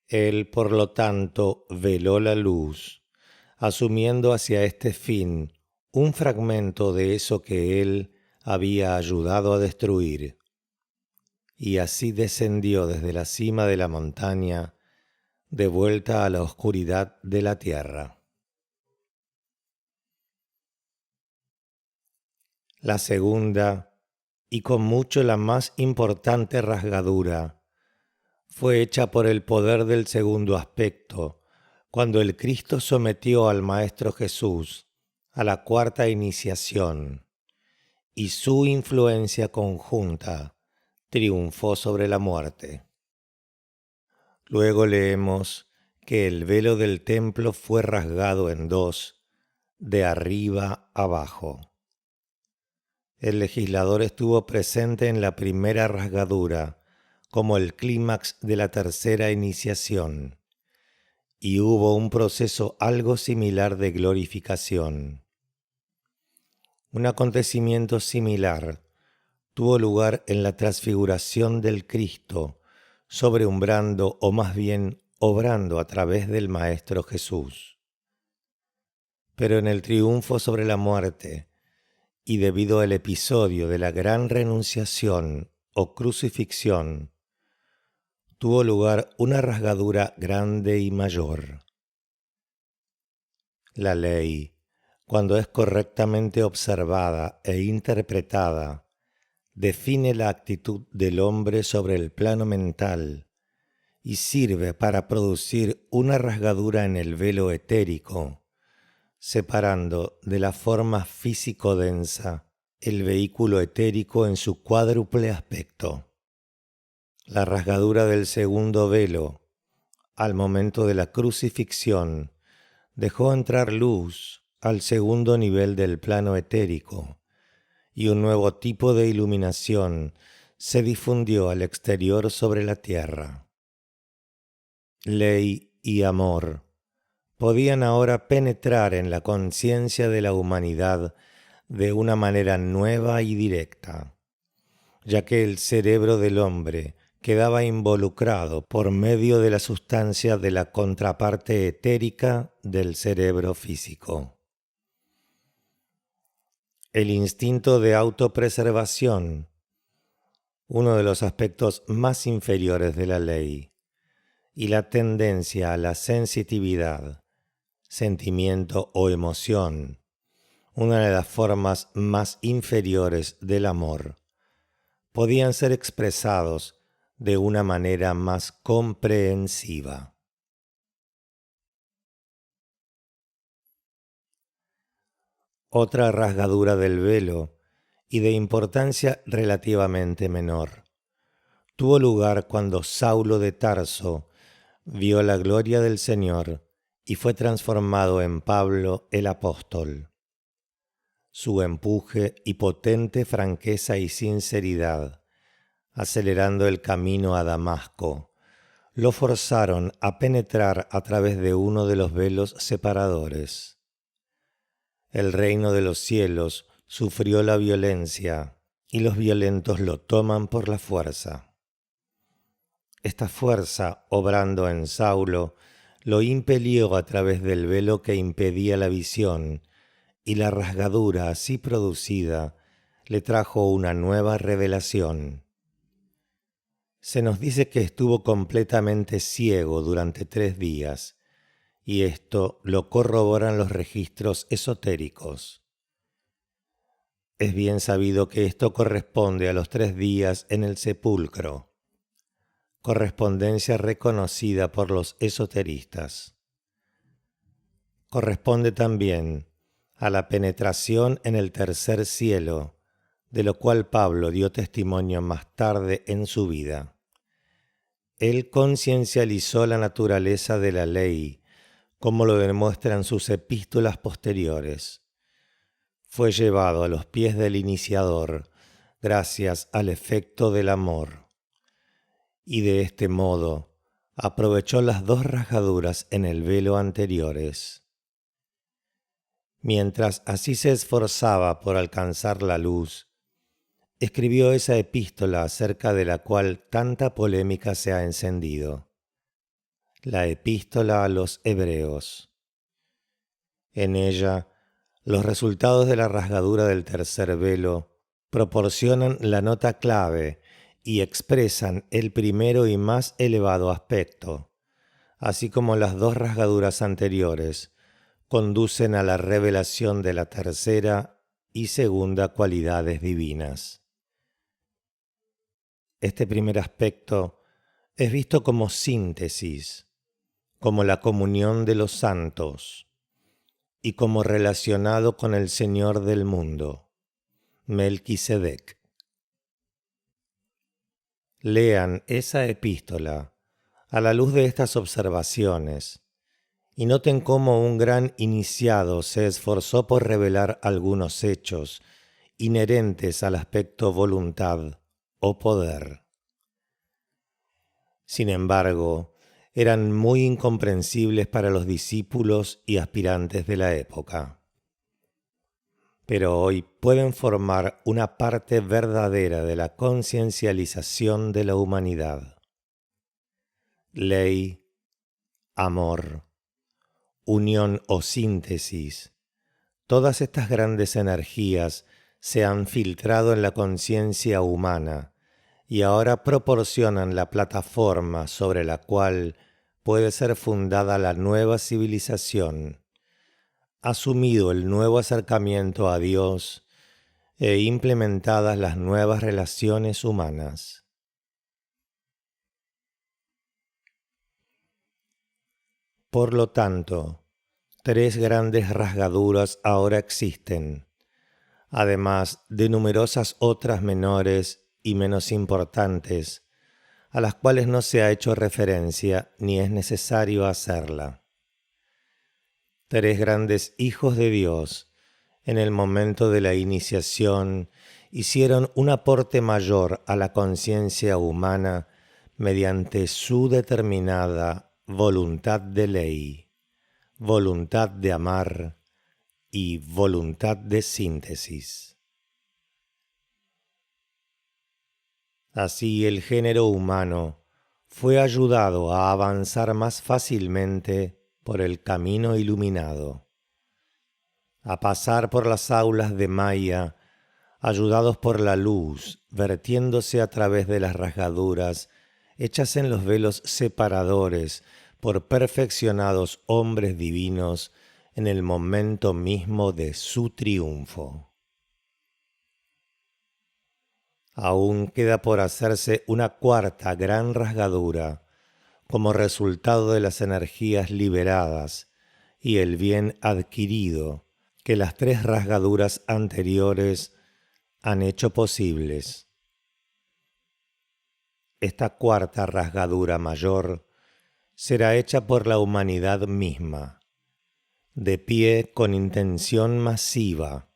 Él, por lo tanto, veló la luz, asumiendo hacia este fin un fragmento de eso que él había ayudado a destruir, y así descendió desde la cima de la montaña, de vuelta a la oscuridad de la tierra. La segunda, y con mucho la más importante rasgadura, fue hecha por el poder del segundo aspecto, cuando el Cristo sometió al Maestro Jesús a la 4ª iniciación, y su influencia conjunta triunfó sobre la muerte. Luego leemos que el velo del templo fue rasgado en 2, de arriba abajo. El legislador estuvo presente en la primera rasgadura, como el clímax de la 3ª iniciación, y hubo un proceso algo similar de glorificación. Un acontecimiento similar tuvo lugar en la transfiguración del Cristo, sobreumbrando o más bien obrando a través del Maestro Jesús. Pero en el triunfo sobre la muerte, y debido al episodio de la gran renunciación o crucifixión, tuvo lugar una rasgadura grande y mayor. La ley, cuando es correctamente observada e interpretada, define la actitud del hombre sobre el plano mental y sirve para producir una rasgadura en el velo etérico, separando de la forma físico-densa el vehículo etérico en su cuádruple aspecto. La rasgadura del segundo velo, al momento de la crucifixión, dejó entrar luz al segundo nivel del plano etérico y un nuevo tipo de iluminación se difundió al exterior sobre la tierra. Ley y amor podían ahora penetrar en la conciencia de la humanidad de una manera nueva y directa, ya que el cerebro del hombre quedaba involucrado por medio de la sustancia de la contraparte etérica del cerebro físico. El instinto de autopreservación, uno de los aspectos más inferiores de la ley, y la tendencia a la sensitividad, sentimiento o emoción, una de las formas más inferiores del amor, podían ser expresados de una manera más comprensiva. Otra rasgadura del velo, y de importancia relativamente menor, tuvo lugar cuando Saulo de Tarso vio la gloria del Señor y fue transformado en Pablo el apóstol. Su empuje y potente franqueza y sinceridad, acelerando el camino a Damasco, lo forzaron a penetrar a través de uno de los velos separadores. El reino de los cielos sufrió la violencia y los violentos lo toman por la fuerza. Esta fuerza, obrando en Saulo, lo impelió a través del velo que impedía la visión, y la rasgadura así producida le trajo una nueva revelación. Se nos dice que estuvo completamente ciego durante 3 días, y esto lo corroboran los registros esotéricos. Es bien sabido que esto corresponde a los 3 días en el sepulcro, correspondencia reconocida por los esoteristas. Corresponde también a la penetración en el tercer cielo, de lo cual Pablo dio testimonio más tarde en su vida. Él conciencializó la naturaleza de la ley, como lo demuestran sus epístolas posteriores. Fue llevado a los pies del iniciador gracias al efecto del amor, y de este modo aprovechó las 2 rasgaduras en el velo anteriores. Mientras así se esforzaba por alcanzar la luz, escribió esa epístola acerca de la cual tanta polémica se ha encendido, la epístola a los Hebreos. En ella, los resultados de la rasgadura del tercer velo proporcionan la nota clave y expresan el primero y más elevado aspecto, así como las 2 rasgaduras anteriores conducen a la revelación de la tercera y segunda cualidades divinas. Este primer aspecto es visto como síntesis, como la comunión de los santos y como relacionado con el Señor del mundo, Melquisedec. Lean esa epístola a la luz de estas observaciones y noten cómo un gran iniciado se esforzó por revelar algunos hechos inherentes al aspecto voluntad o poder. Sin embargo, eran muy incomprensibles para los discípulos y aspirantes de la época. Pero hoy pueden formar una parte verdadera de la conciencialización de la humanidad. Ley, amor, unión o síntesis, todas estas grandes energías se han filtrado en la conciencia humana y ahora proporcionan la plataforma sobre la cual puede ser fundada la nueva civilización, asumido el nuevo acercamiento a Dios e implementadas las nuevas relaciones humanas. Por lo tanto, 3 grandes rasgaduras ahora existen, además de numerosas otras menores y menos importantes, a las cuales no se ha hecho referencia ni es necesario hacerla. Tres grandes hijos de Dios, en el momento de la iniciación, hicieron un aporte mayor a la conciencia humana mediante su determinada voluntad de ley, voluntad de amar y voluntad de síntesis. Así el género humano fue ayudado a avanzar más fácilmente por el camino iluminado, a pasar por las aulas de Maya, ayudados por la luz, vertiéndose a través de las rasgaduras hechas en los velos separadores por perfeccionados hombres divinos en el momento mismo de su triunfo. Aún queda por hacerse una cuarta gran rasgadura como resultado de las energías liberadas y el bien adquirido que las tres rasgaduras anteriores han hecho posibles. Esta cuarta rasgadura mayor será hecha por la humanidad misma, de pie con intención masiva,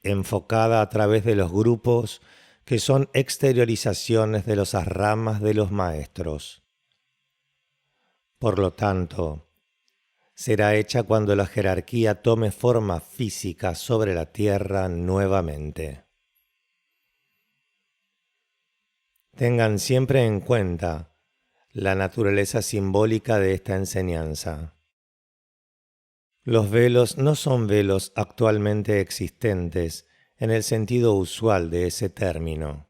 enfocada a través de los grupos que son exteriorizaciones de las ramas de los maestros. Por lo tanto, será hecha cuando la jerarquía tome forma física sobre la tierra nuevamente. Tengan siempre en cuenta la naturaleza simbólica de esta enseñanza. Los velos no son velos actualmente existentes en el sentido usual de ese término.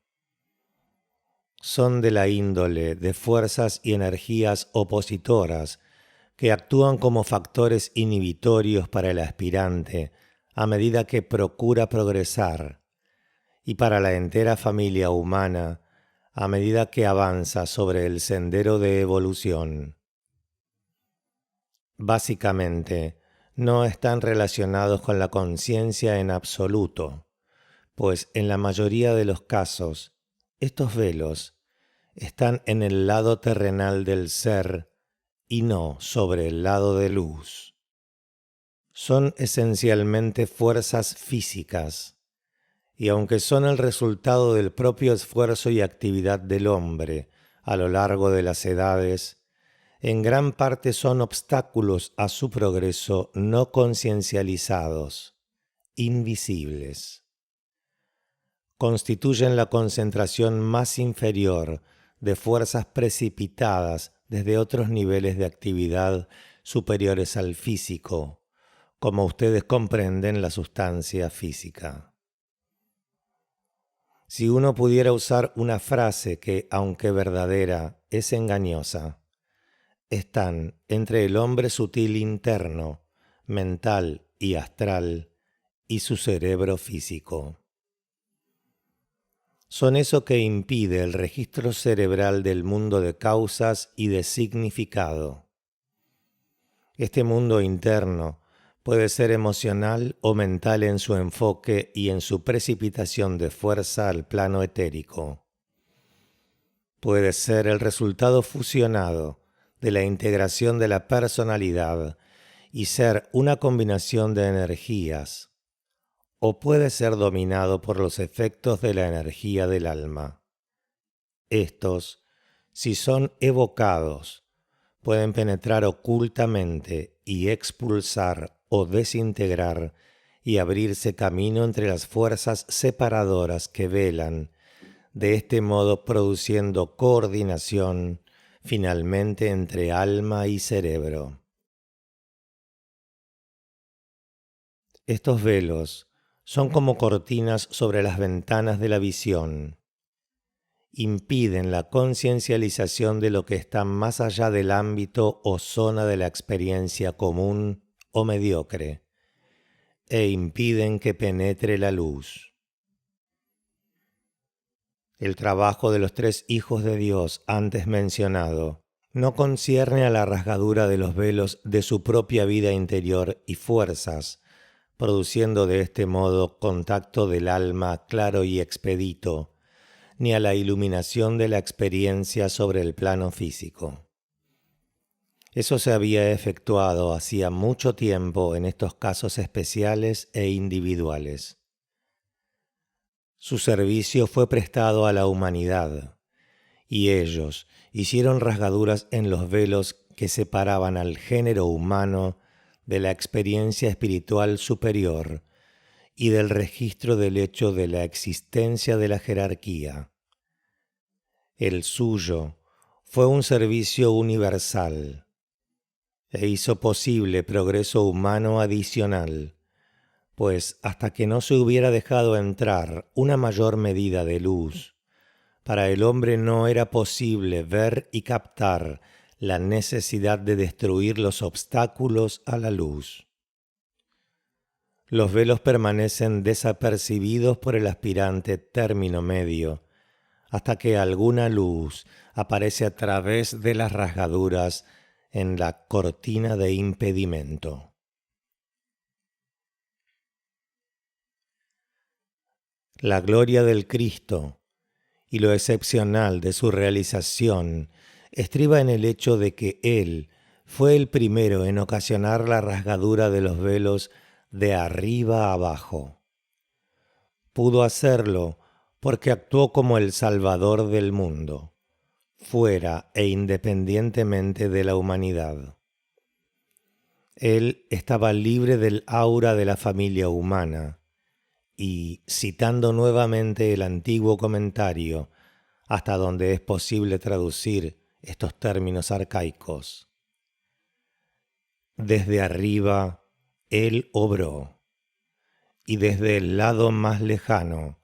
Son de la índole de fuerzas y energías opositoras que actúan como factores inhibitorios para el aspirante a medida que procura progresar, y para la entera familia humana a medida que avanza sobre el sendero de evolución. Básicamente, no están relacionados con la conciencia en absoluto, pues en la mayoría de los casos, estos velos están en el lado terrenal del ser y no sobre el lado de luz. Son esencialmente fuerzas físicas, y aunque son el resultado del propio esfuerzo y actividad del hombre a lo largo de las edades, en gran parte son obstáculos a su progreso no conciencializados, invisibles. Constituyen la concentración más inferior de fuerzas precipitadas desde otros niveles de actividad superiores al físico, como ustedes comprenden la sustancia física. Si uno pudiera usar una frase que, aunque verdadera, es engañosa, están entre el hombre sutil interno, mental y astral, y su cerebro físico. Son eso que impide el registro cerebral del mundo de causas y de significado. Este mundo interno puede ser emocional o mental en su enfoque y en su precipitación de fuerza al plano etérico. Puede ser el resultado fusionado de la integración de la personalidad y ser una combinación de energías, o puede ser dominado por los efectos de la energía del alma. Estos, si son evocados, pueden penetrar ocultamente y expulsar o desintegrar y abrirse camino entre las fuerzas separadoras que velan, de este modo produciendo coordinación finalmente entre alma y cerebro. Estos velos son como cortinas sobre las ventanas de la visión. Impiden la conciencialización de lo que está más allá del ámbito o zona de la experiencia común o mediocre, e impiden que penetre la luz. El trabajo de los tres hijos de Dios antes mencionado no concierne a la rasgadura de los velos de su propia vida interior y fuerzas, produciendo de este modo contacto del alma claro y expedito, ni a la iluminación de la experiencia sobre el plano físico. Eso se había efectuado hacía mucho tiempo en estos casos especiales e individuales. Su servicio fue prestado a la humanidad, y ellos hicieron rasgaduras en los velos que separaban al género humano de la experiencia espiritual superior y del registro del hecho de la existencia de la jerarquía. El suyo fue un servicio universal e hizo posible progreso humano adicional, pues hasta que no se hubiera dejado entrar una mayor medida de luz, para el hombre no era posible ver y captar la necesidad de destruir los obstáculos a la luz. Los velos permanecen desapercibidos por el aspirante término medio, hasta que alguna luz aparece a través de las rasgaduras en la cortina de impedimento. La gloria del Cristo y lo excepcional de su realización estriba en el hecho de que Él fue el primero en ocasionar la rasgadura de los velos de arriba a abajo. Pudo hacerlo porque actuó como el Salvador del mundo, fuera e independientemente de la humanidad. Él estaba libre del aura de la familia humana y, citando nuevamente el antiguo comentario, hasta donde es posible traducir estos términos arcaicos, desde arriba Él obró, y desde el lado más lejano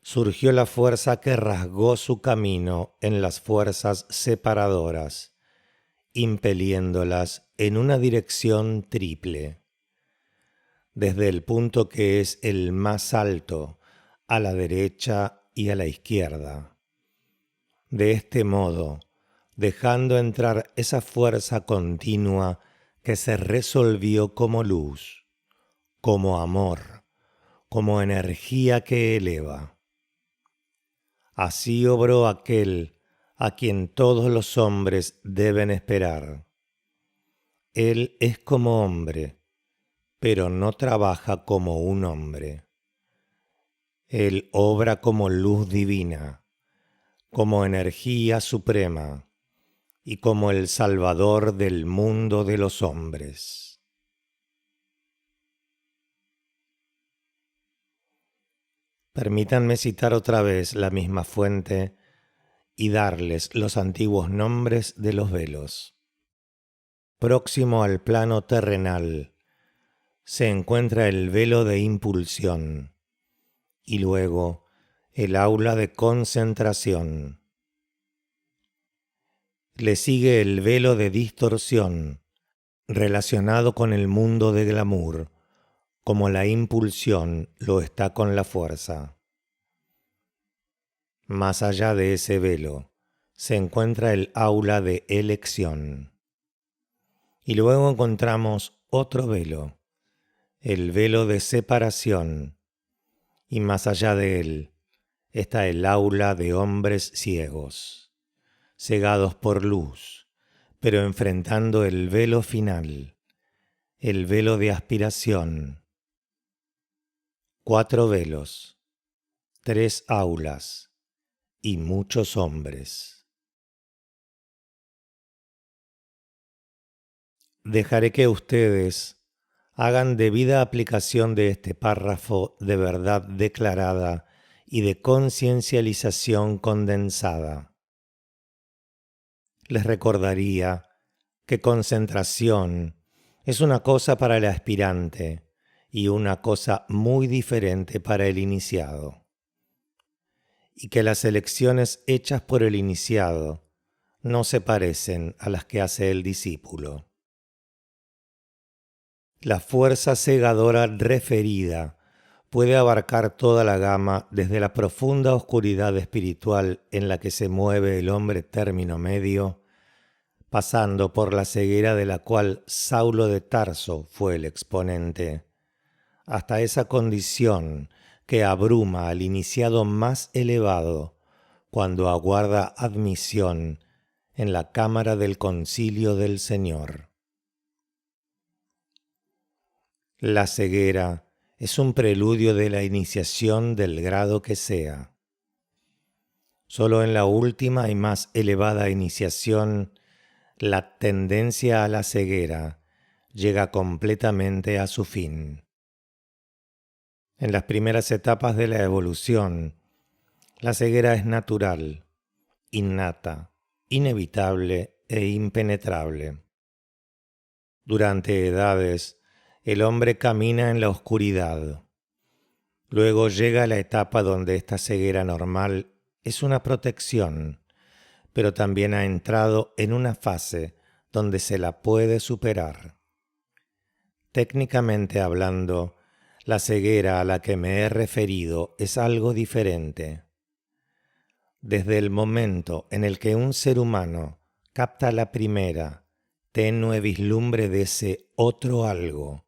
surgió la fuerza que rasgó su camino en las fuerzas separadoras, impeliéndolas en una dirección triple, desde el punto que es el más alto, a la derecha y a la izquierda. De este modo, dejando entrar esa fuerza continua que se resolvió como luz, como amor, como energía que eleva. Así obró aquel a quien todos los hombres deben esperar. Él es como hombre, pero no trabaja como un hombre. Él obra como luz divina, como energía suprema y como el Salvador del mundo de los hombres. Permítanme citar otra vez la misma fuente y darles los antiguos nombres de los velos. Próximo al plano terrenal se encuentra el velo de impulsión y luego el aula de concentración. Le sigue el velo de distorsión, relacionado con el mundo de glamour, como la impulsión lo está con la fuerza. Más allá de ese velo se encuentra el aula de elección. Y luego encontramos otro velo, el velo de separación, y más allá de él está el aula de hombres ciegos, cegados por luz, pero enfrentando el velo final, el velo de aspiración. 4 velos, 3 aulas y muchos hombres. Dejaré que ustedes hagan debida aplicación de este párrafo de verdad declarada y de conciencialización condensada. Les recordaría que concentración es una cosa para el aspirante y una cosa muy diferente para el iniciado, y que las elecciones hechas por el iniciado no se parecen a las que hace el discípulo. La fuerza cegadora referida puede abarcar toda la gama desde la profunda oscuridad espiritual en la que se mueve el hombre término medio, pasando por la ceguera de la cual Saulo de Tarso fue el exponente, hasta esa condición que abruma al iniciado más elevado cuando aguarda admisión en la cámara del concilio del Señor. La ceguera es un preludio de la iniciación del grado que sea. Solo en la última y más elevada iniciación, la tendencia a la ceguera llega completamente a su fin. En las primeras etapas de la evolución, la ceguera es natural, innata, inevitable e impenetrable. Durante edades, el hombre camina en la oscuridad. Luego llega la etapa donde esta ceguera normal es una protección, pero también ha entrado en una fase donde se la puede superar. Técnicamente hablando, la ceguera a la que me he referido es algo diferente. Desde el momento en el que un ser humano capta la primera, tenue vislumbre de ese otro algo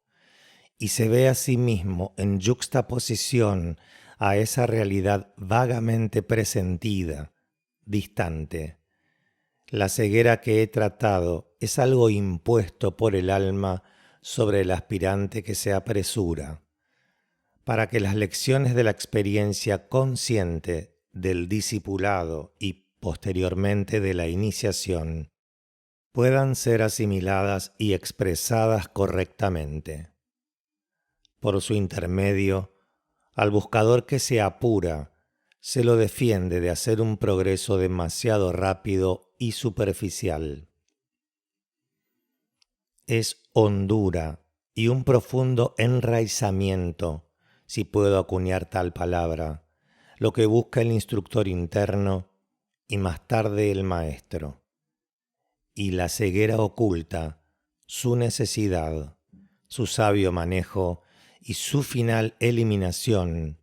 y se ve a sí mismo en yuxtaposición a esa realidad vagamente presentida, distante. La ceguera que he tratado es algo impuesto por el alma sobre el aspirante que se apresura, para que las lecciones de la experiencia consciente del discipulado y posteriormente de la iniciación puedan ser asimiladas y expresadas correctamente. Por su intermedio, al buscador que se apura, se lo defiende de hacer un progreso demasiado rápido y superficial. Es hondura y un profundo enraizamiento, si puedo acuñar tal palabra, lo que busca el instructor interno y más tarde el maestro. Y la ceguera oculta, su necesidad, su sabio manejo y su final eliminación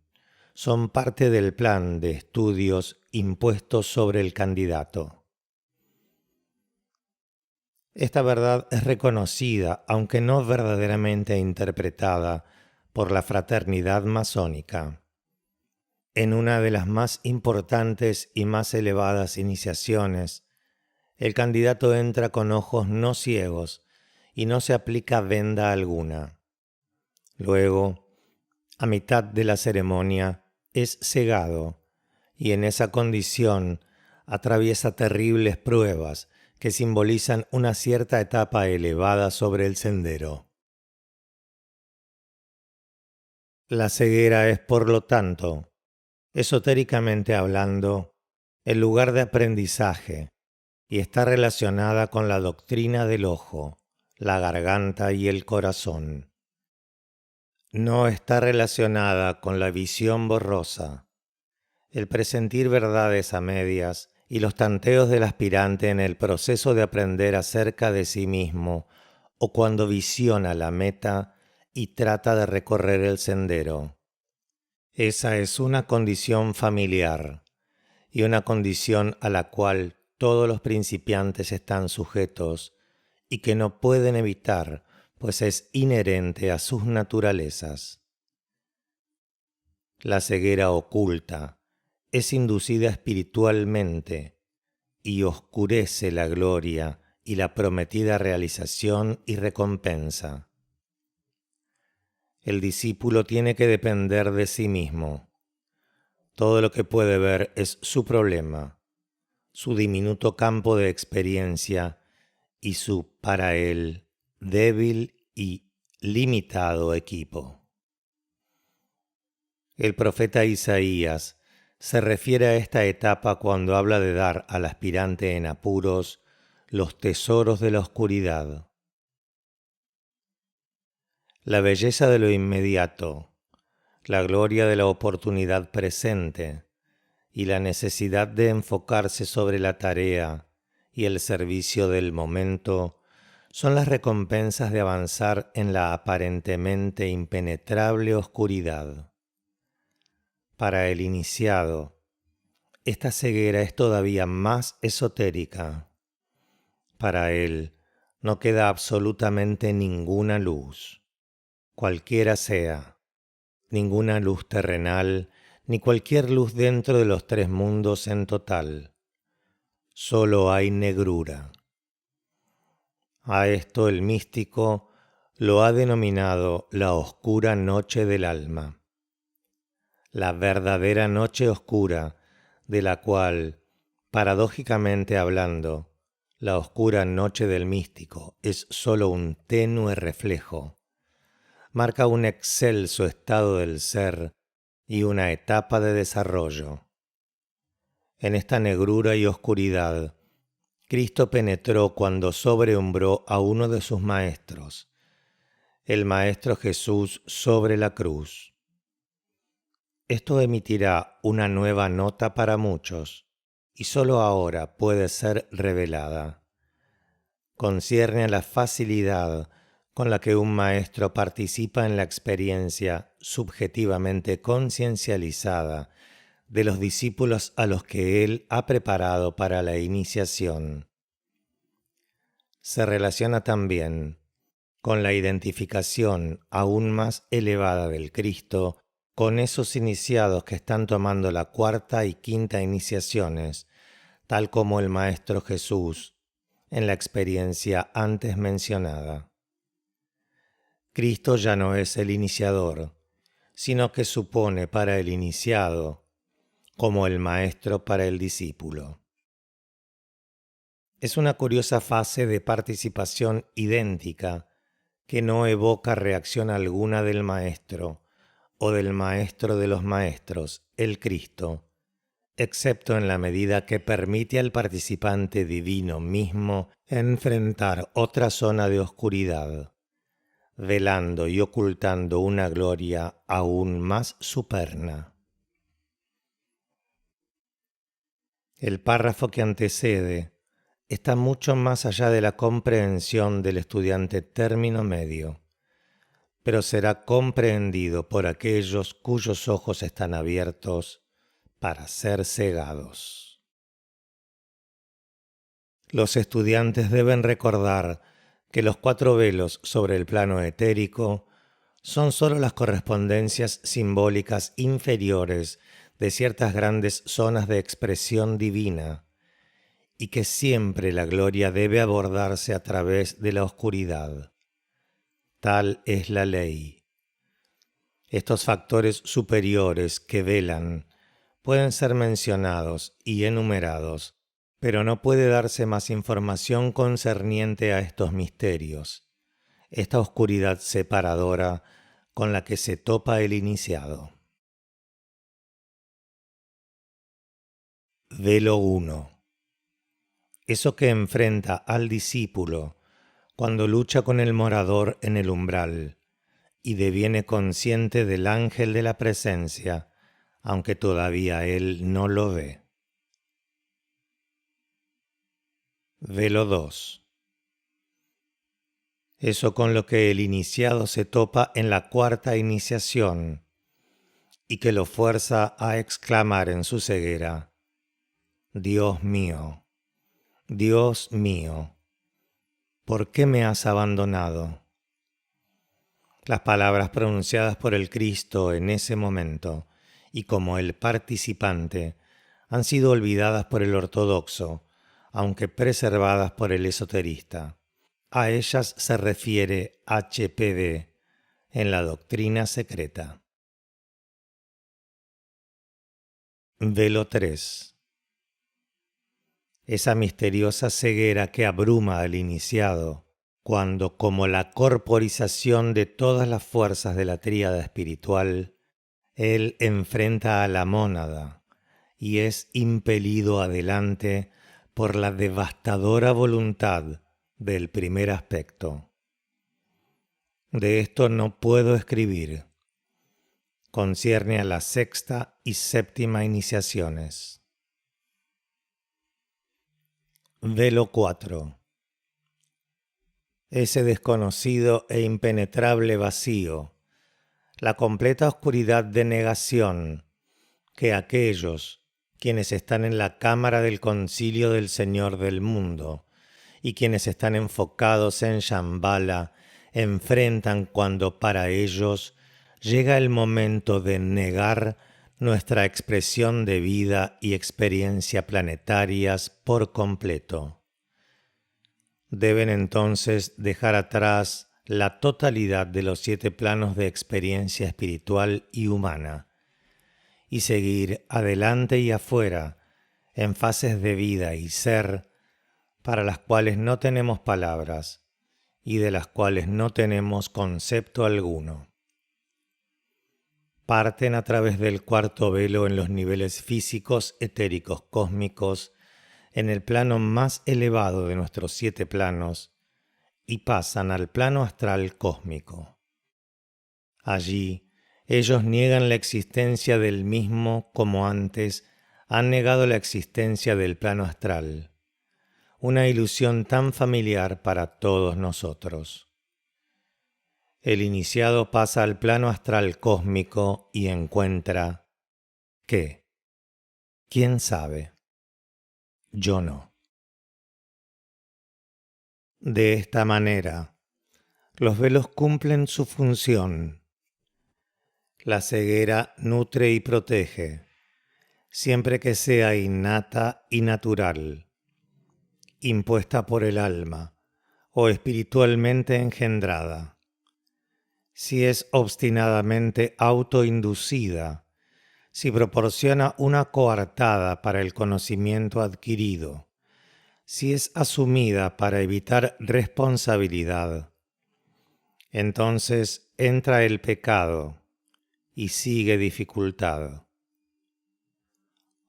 son parte del plan de estudios impuestos sobre el candidato. Esta verdad es reconocida, aunque no verdaderamente interpretada, por la fraternidad masónica. En una de las más importantes y más elevadas iniciaciones, el candidato entra con ojos no ciegos y no se aplica venda alguna. Luego, a mitad de la ceremonia, es cegado y en esa condición atraviesa terribles pruebas que simbolizan una cierta etapa elevada sobre el sendero. La ceguera es, por lo tanto, esotéricamente hablando, el lugar de aprendizaje y está relacionada con la doctrina del ojo, la garganta y el corazón. No está relacionada con la visión borrosa, el presentir verdades a medias y los tanteos del aspirante en el proceso de aprender acerca de sí mismo o cuando visiona la meta y trata de recorrer el sendero. Esa es una condición familiar y una condición a la cual todos los principiantes están sujetos y que no pueden evitar, pues es inherente a sus naturalezas. La ceguera oculta es inducida espiritualmente y oscurece la gloria y la prometida realización y recompensa. El discípulo tiene que depender de sí mismo. Todo lo que puede ver es su problema, su diminuto campo de experiencia y su, para él, débil y limitado equipo. El profeta Isaías se refiere a esta etapa cuando habla de dar al aspirante en apuros los tesoros de la oscuridad. La belleza de lo inmediato, la gloria de la oportunidad presente y la necesidad de enfocarse sobre la tarea y el servicio del momento son las recompensas de avanzar en la aparentemente impenetrable oscuridad. Para el iniciado, esta ceguera es todavía más esotérica. Para él no queda absolutamente ninguna luz, cualquiera sea, ninguna luz terrenal, ni cualquier luz dentro de los tres mundos en total. solo hay negrura. A esto el místico lo ha denominado la oscura noche del alma. La verdadera noche oscura, de la cual, paradójicamente hablando, la oscura noche del místico es sólo un tenue reflejo, marca un excelso estado del ser y una etapa de desarrollo. En esta negrura y oscuridad, Cristo penetró cuando sobreumbró a uno de sus maestros, el Maestro Jesús sobre la cruz. Esto emitirá una nueva nota para muchos, y sólo ahora puede ser revelada. Concierne a la facilidad con la que un maestro participa en la experiencia subjetivamente conciencializada de los discípulos a los que él ha preparado para la iniciación. Se relaciona también con la identificación aún más elevada del Cristo con esos iniciados que están tomando la cuarta y quinta iniciaciones, tal como el Maestro Jesús en la experiencia antes mencionada. Cristo ya no es el iniciador, sino que supone para el iniciado como el maestro para el discípulo. Es una curiosa fase de participación idéntica que no evoca reacción alguna del maestro o del maestro de los maestros, el Cristo, excepto en la medida que permite al participante divino mismo enfrentar otra zona de oscuridad, velando y ocultando una gloria aún más superna. El párrafo que antecede está mucho más allá de la comprensión del estudiante término medio, pero será comprendido por aquellos cuyos ojos están abiertos para ser cegados. Los estudiantes deben recordar que los 4 velos sobre el plano etérico son sólo las correspondencias simbólicas inferiores de ciertas grandes zonas de expresión divina, y que siempre la gloria debe abordarse a través de la oscuridad. Tal es la ley. Estos factores superiores que velan pueden ser mencionados y enumerados, pero no puede darse más información concerniente a estos misterios, esta oscuridad separadora con la que se topa el iniciado. Velo 1. Eso que enfrenta al discípulo cuando lucha con el morador en el umbral y deviene consciente del ángel de la presencia, aunque todavía él no lo ve. Velo 2. Eso con lo que el iniciado se topa en la cuarta iniciación y que lo fuerza a exclamar en su ceguera: Dios mío, ¿por qué me has abandonado? Las palabras pronunciadas por el Cristo en ese momento y como el participante han sido olvidadas por el ortodoxo, aunque preservadas por el esoterista. A ellas se refiere HPD en la doctrina secreta. Velo 3. Esa misteriosa ceguera que abruma al iniciado cuando, como la corporización de todas las fuerzas de la tríada espiritual, él enfrenta a la mónada y es impelido adelante por la devastadora voluntad del primer aspecto. De esto no puedo escribir. Concierne a la sexta y séptima iniciaciones. Velo 4. Ese desconocido e impenetrable vacío, la completa oscuridad de negación que aquellos quienes están en la cámara del concilio del Señor del mundo y quienes están enfocados en Shambhala enfrentan cuando para ellos llega el momento de negar nuestra expresión de vida y experiencia planetarias por completo. Deben entonces dejar atrás la totalidad de los 7 planos de experiencia espiritual y humana y seguir adelante y afuera en fases de vida y ser para las cuales no tenemos palabras y de las cuales no tenemos concepto alguno. Parten a través del 4º velo en los niveles físicos, etéricos, cósmicos, en el plano más elevado de nuestros 7 planos, y pasan al plano astral cósmico. Allí, ellos niegan la existencia del mismo como antes han negado la existencia del plano astral, una ilusión tan familiar para todos nosotros. El iniciado pasa al plano astral cósmico y encuentra ¿qué? ¿Quién sabe? Yo no. De esta manera, los velos cumplen su función. La ceguera nutre y protege, siempre que sea innata y natural, impuesta por el alma o espiritualmente engendrada. Si es obstinadamente autoinducida, si proporciona una coartada para el conocimiento adquirido, si es asumida para evitar responsabilidad, entonces entra el pecado y sigue dificultad.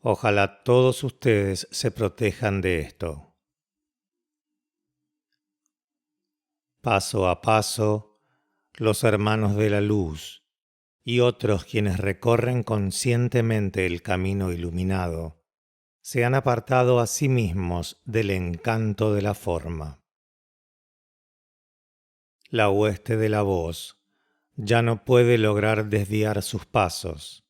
Ojalá todos ustedes se protejan de esto. Paso a paso, los hermanos de la luz y otros quienes recorren conscientemente el camino iluminado se han apartado a sí mismos del encanto de la forma. La hueste de la voz ya no puede lograr desviar sus pasos,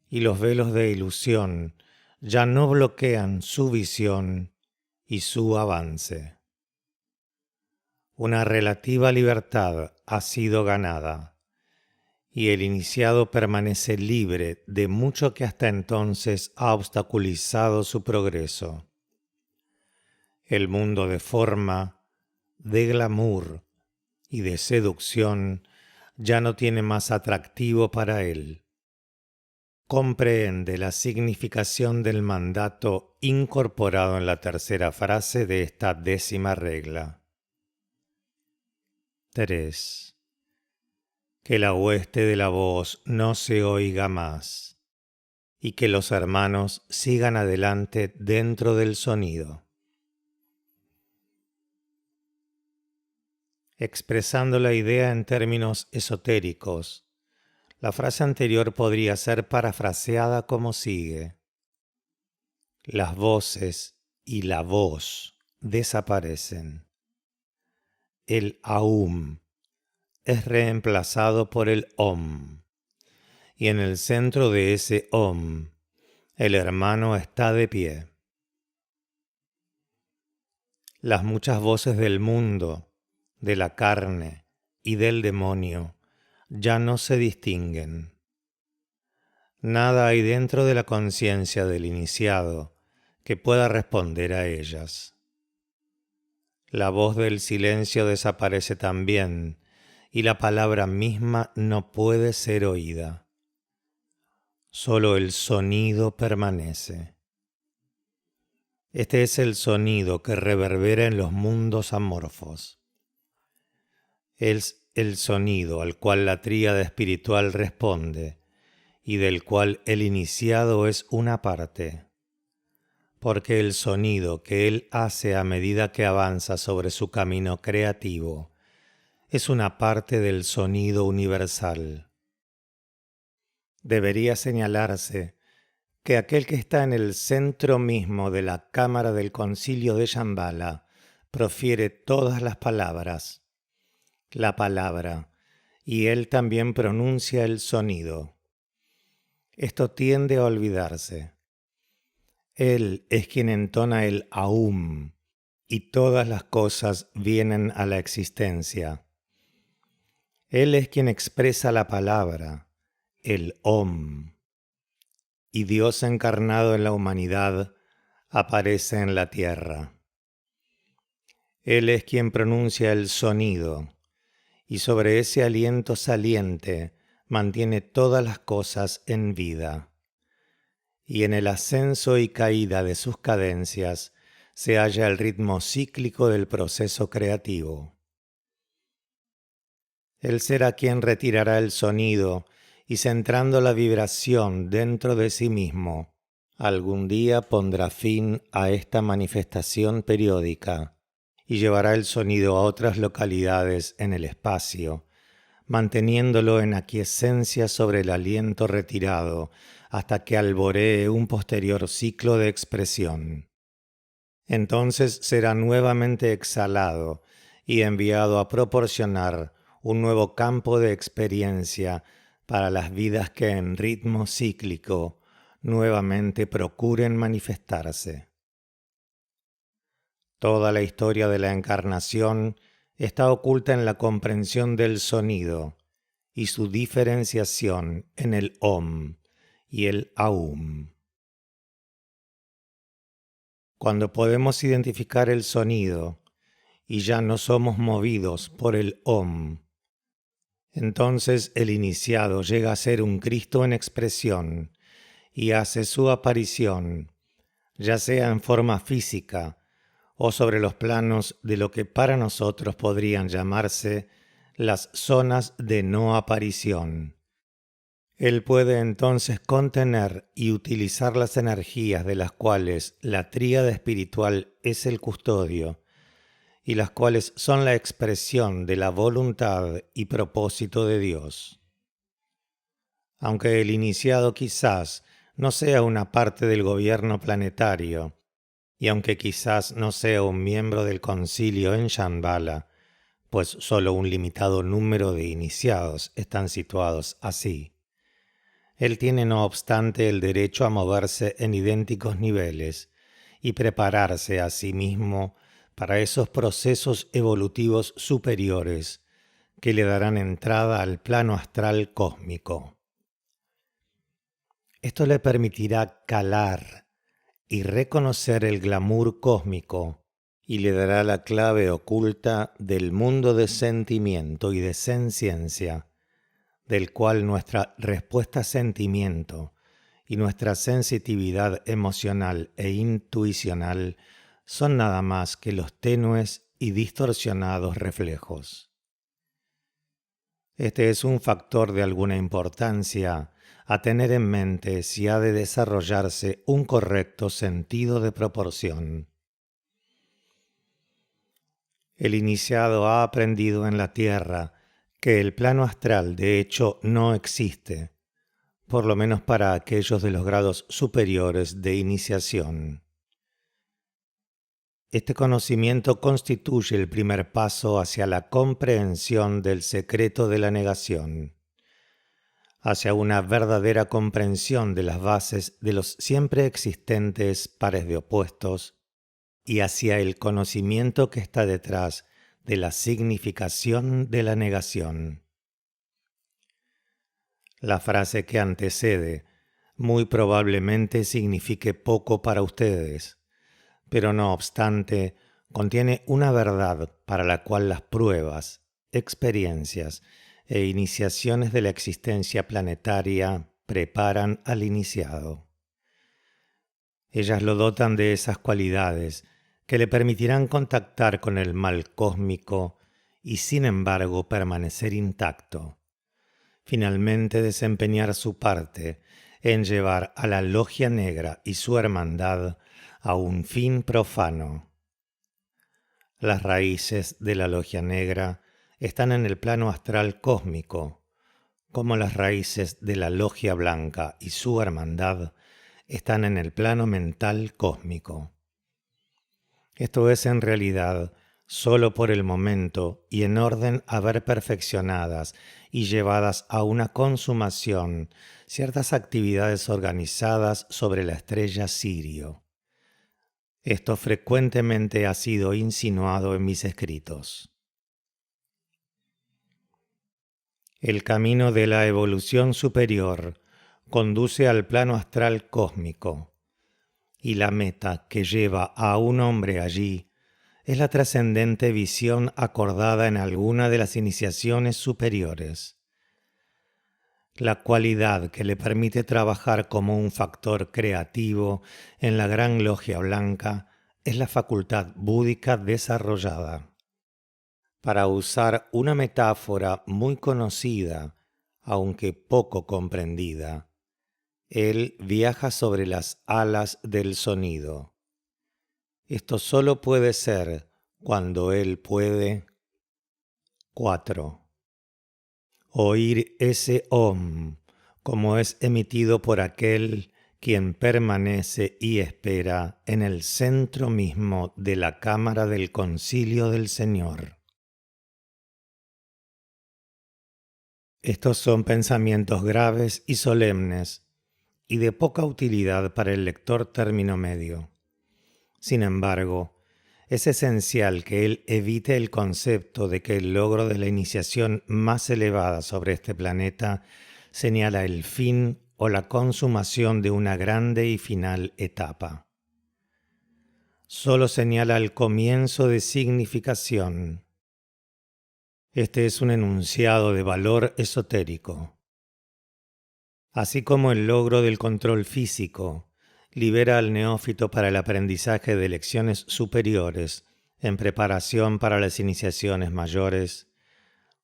y los velos de ilusión ya no bloquean su visión y su avance. Una relativa libertad ha sido ganada, y el iniciado permanece libre de mucho que hasta entonces ha obstaculizado su progreso. El mundo de forma, de glamour y de seducción ya no tiene más atractivo para él. Comprende la significación del mandato incorporado en la 3ª frase de esta 10ª regla. 3. Que la hueste de la voz no se oiga más, y que los hermanos sigan adelante dentro del sonido. Expresando la idea en términos esotéricos, la frase anterior podría ser parafraseada como sigue: las voces y la voz desaparecen. El aum es reemplazado por el om, y en el centro de ese om, el hermano está de pie. Las muchas voces del mundo, de la carne y del demonio ya no se distinguen. Nada hay dentro de la conciencia del iniciado que pueda responder a ellas. La voz del silencio desaparece también, y la palabra misma no puede ser oída. Solo el sonido permanece. Este es el sonido que reverbera en los mundos amorfos. Es el sonido al cual la tríada espiritual responde y del cual el iniciado es una parte, porque el sonido que él hace a medida que avanza sobre su camino creativo es una parte del sonido universal. Debería señalarse que aquel que está en el centro mismo de la cámara del concilio de Shambhala profiere todas las palabras, la palabra, y él también pronuncia el sonido. Esto tiende a olvidarse. Él es quien entona el aum, y todas las cosas vienen a la existencia. Él es quien expresa la palabra, el om. y Dios encarnado en la humanidad aparece en la tierra. Él es quien pronuncia el sonido, y sobre ese aliento saliente mantiene todas las cosas en vida. Y en el ascenso y caída de sus cadencias se halla el ritmo cíclico del proceso creativo. Él será quien retirará el sonido y, centrando la vibración dentro de sí mismo, algún día pondrá fin a esta manifestación periódica y llevará el sonido a otras localidades en el espacio, manteniéndolo en aquiescencia sobre el aliento retirado hasta que alboree un posterior ciclo de expresión. Entonces será nuevamente exhalado y enviado a proporcionar un nuevo campo de experiencia para las vidas que en ritmo cíclico nuevamente procuren manifestarse. Toda la historia de la encarnación está oculta en la comprensión del sonido y su diferenciación en el Om y el Aum. Cuando podemos identificar el sonido y ya no somos movidos por el Om, entonces el iniciado llega a ser un Cristo en expresión y hace su aparición, ya sea en forma física o sobre los planos de lo que para nosotros podrían llamarse las zonas de no aparición. Él puede entonces contener y utilizar las energías de las cuales la tríada espiritual es el custodio y las cuales son la expresión de la voluntad y propósito de Dios. Aunque el iniciado quizás no sea una parte del gobierno planetario, y aunque quizás no sea un miembro del concilio en Shambhala, pues solo un limitado número de iniciados están situados así, él tiene no obstante el derecho a moverse en idénticos niveles y prepararse a sí mismo para esos procesos evolutivos superiores que le darán entrada al plano astral cósmico. Esto le permitirá calar y reconocer el glamour cósmico y le dará la clave oculta del mundo de sentimiento y de senciencia, del cual nuestra respuesta a sentimiento y nuestra sensitividad emocional e intuicional son nada más que los tenues y distorsionados reflejos. Este es un factor de alguna importancia a tener en mente si ha de desarrollarse un correcto sentido de proporción. El iniciado ha aprendido en la Tierra que el plano astral de hecho no existe, por lo menos para aquellos de los grados superiores de iniciación. Este conocimiento constituye el primer paso hacia la comprensión del secreto de la negación, hacia una verdadera comprensión de las bases de los siempre existentes pares de opuestos y hacia el conocimiento que está detrás de la significación de la negación. La frase que antecede muy probablemente signifique poco para ustedes, pero no obstante contiene una verdad para la cual las pruebas, experiencias e iniciaciones de la existencia planetaria preparan al iniciado. Ellas lo dotan de esas cualidades que le permitirán contactar con el mal cósmico y sin embargo permanecer intacto. Finalmente desempeñar su parte en llevar a la Logia Negra y su hermandad a un fin profano. Las raíces de la Logia Negra están en el plano astral cósmico, como las raíces de la Logia Blanca y su hermandad están en el plano mental cósmico. Esto es en realidad solo por el momento y en orden a ver perfeccionadas y llevadas a una consumación ciertas actividades organizadas sobre la estrella Sirio. Esto frecuentemente ha sido insinuado en mis escritos. El camino de la evolución superior conduce al plano astral cósmico, y la meta que lleva a un hombre allí es la trascendente visión acordada en alguna de las iniciaciones superiores. La cualidad que le permite trabajar como un factor creativo en la Gran Logia Blanca es la facultad búdica desarrollada. Para usar una metáfora muy conocida, aunque poco comprendida, él viaja sobre las alas del sonido. Esto solo puede ser cuando él puede 4. Oír ese Om, como es emitido por aquel quien permanece y espera en el centro mismo de la cámara del concilio del Señor. Estos son pensamientos graves y solemnes y de poca utilidad para el lector término medio. Sin embargo, es esencial que él evite el concepto de que el logro de la iniciación más elevada sobre este planeta señala el fin o la consumación de una grande y final etapa. Solo señala el comienzo de significación. Este es un enunciado de valor esotérico. Así como el logro del control físico libera al neófito para el aprendizaje de lecciones superiores en preparación para las iniciaciones mayores,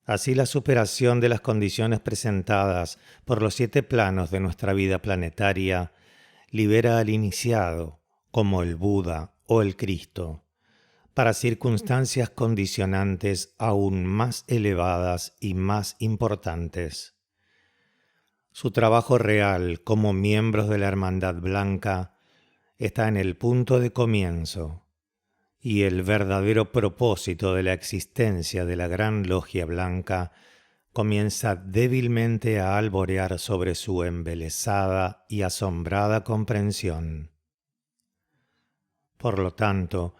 así la superación de las condiciones presentadas por los 7 planos de nuestra vida planetaria libera al iniciado, como el Buda o el Cristo, para circunstancias condicionantes aún más elevadas y más importantes. Su trabajo real como miembros de la Hermandad Blanca está en el punto de comienzo, y el verdadero propósito de la existencia de la Gran Logia Blanca comienza débilmente a alborear sobre su embelesada y asombrada comprensión. Por lo tanto,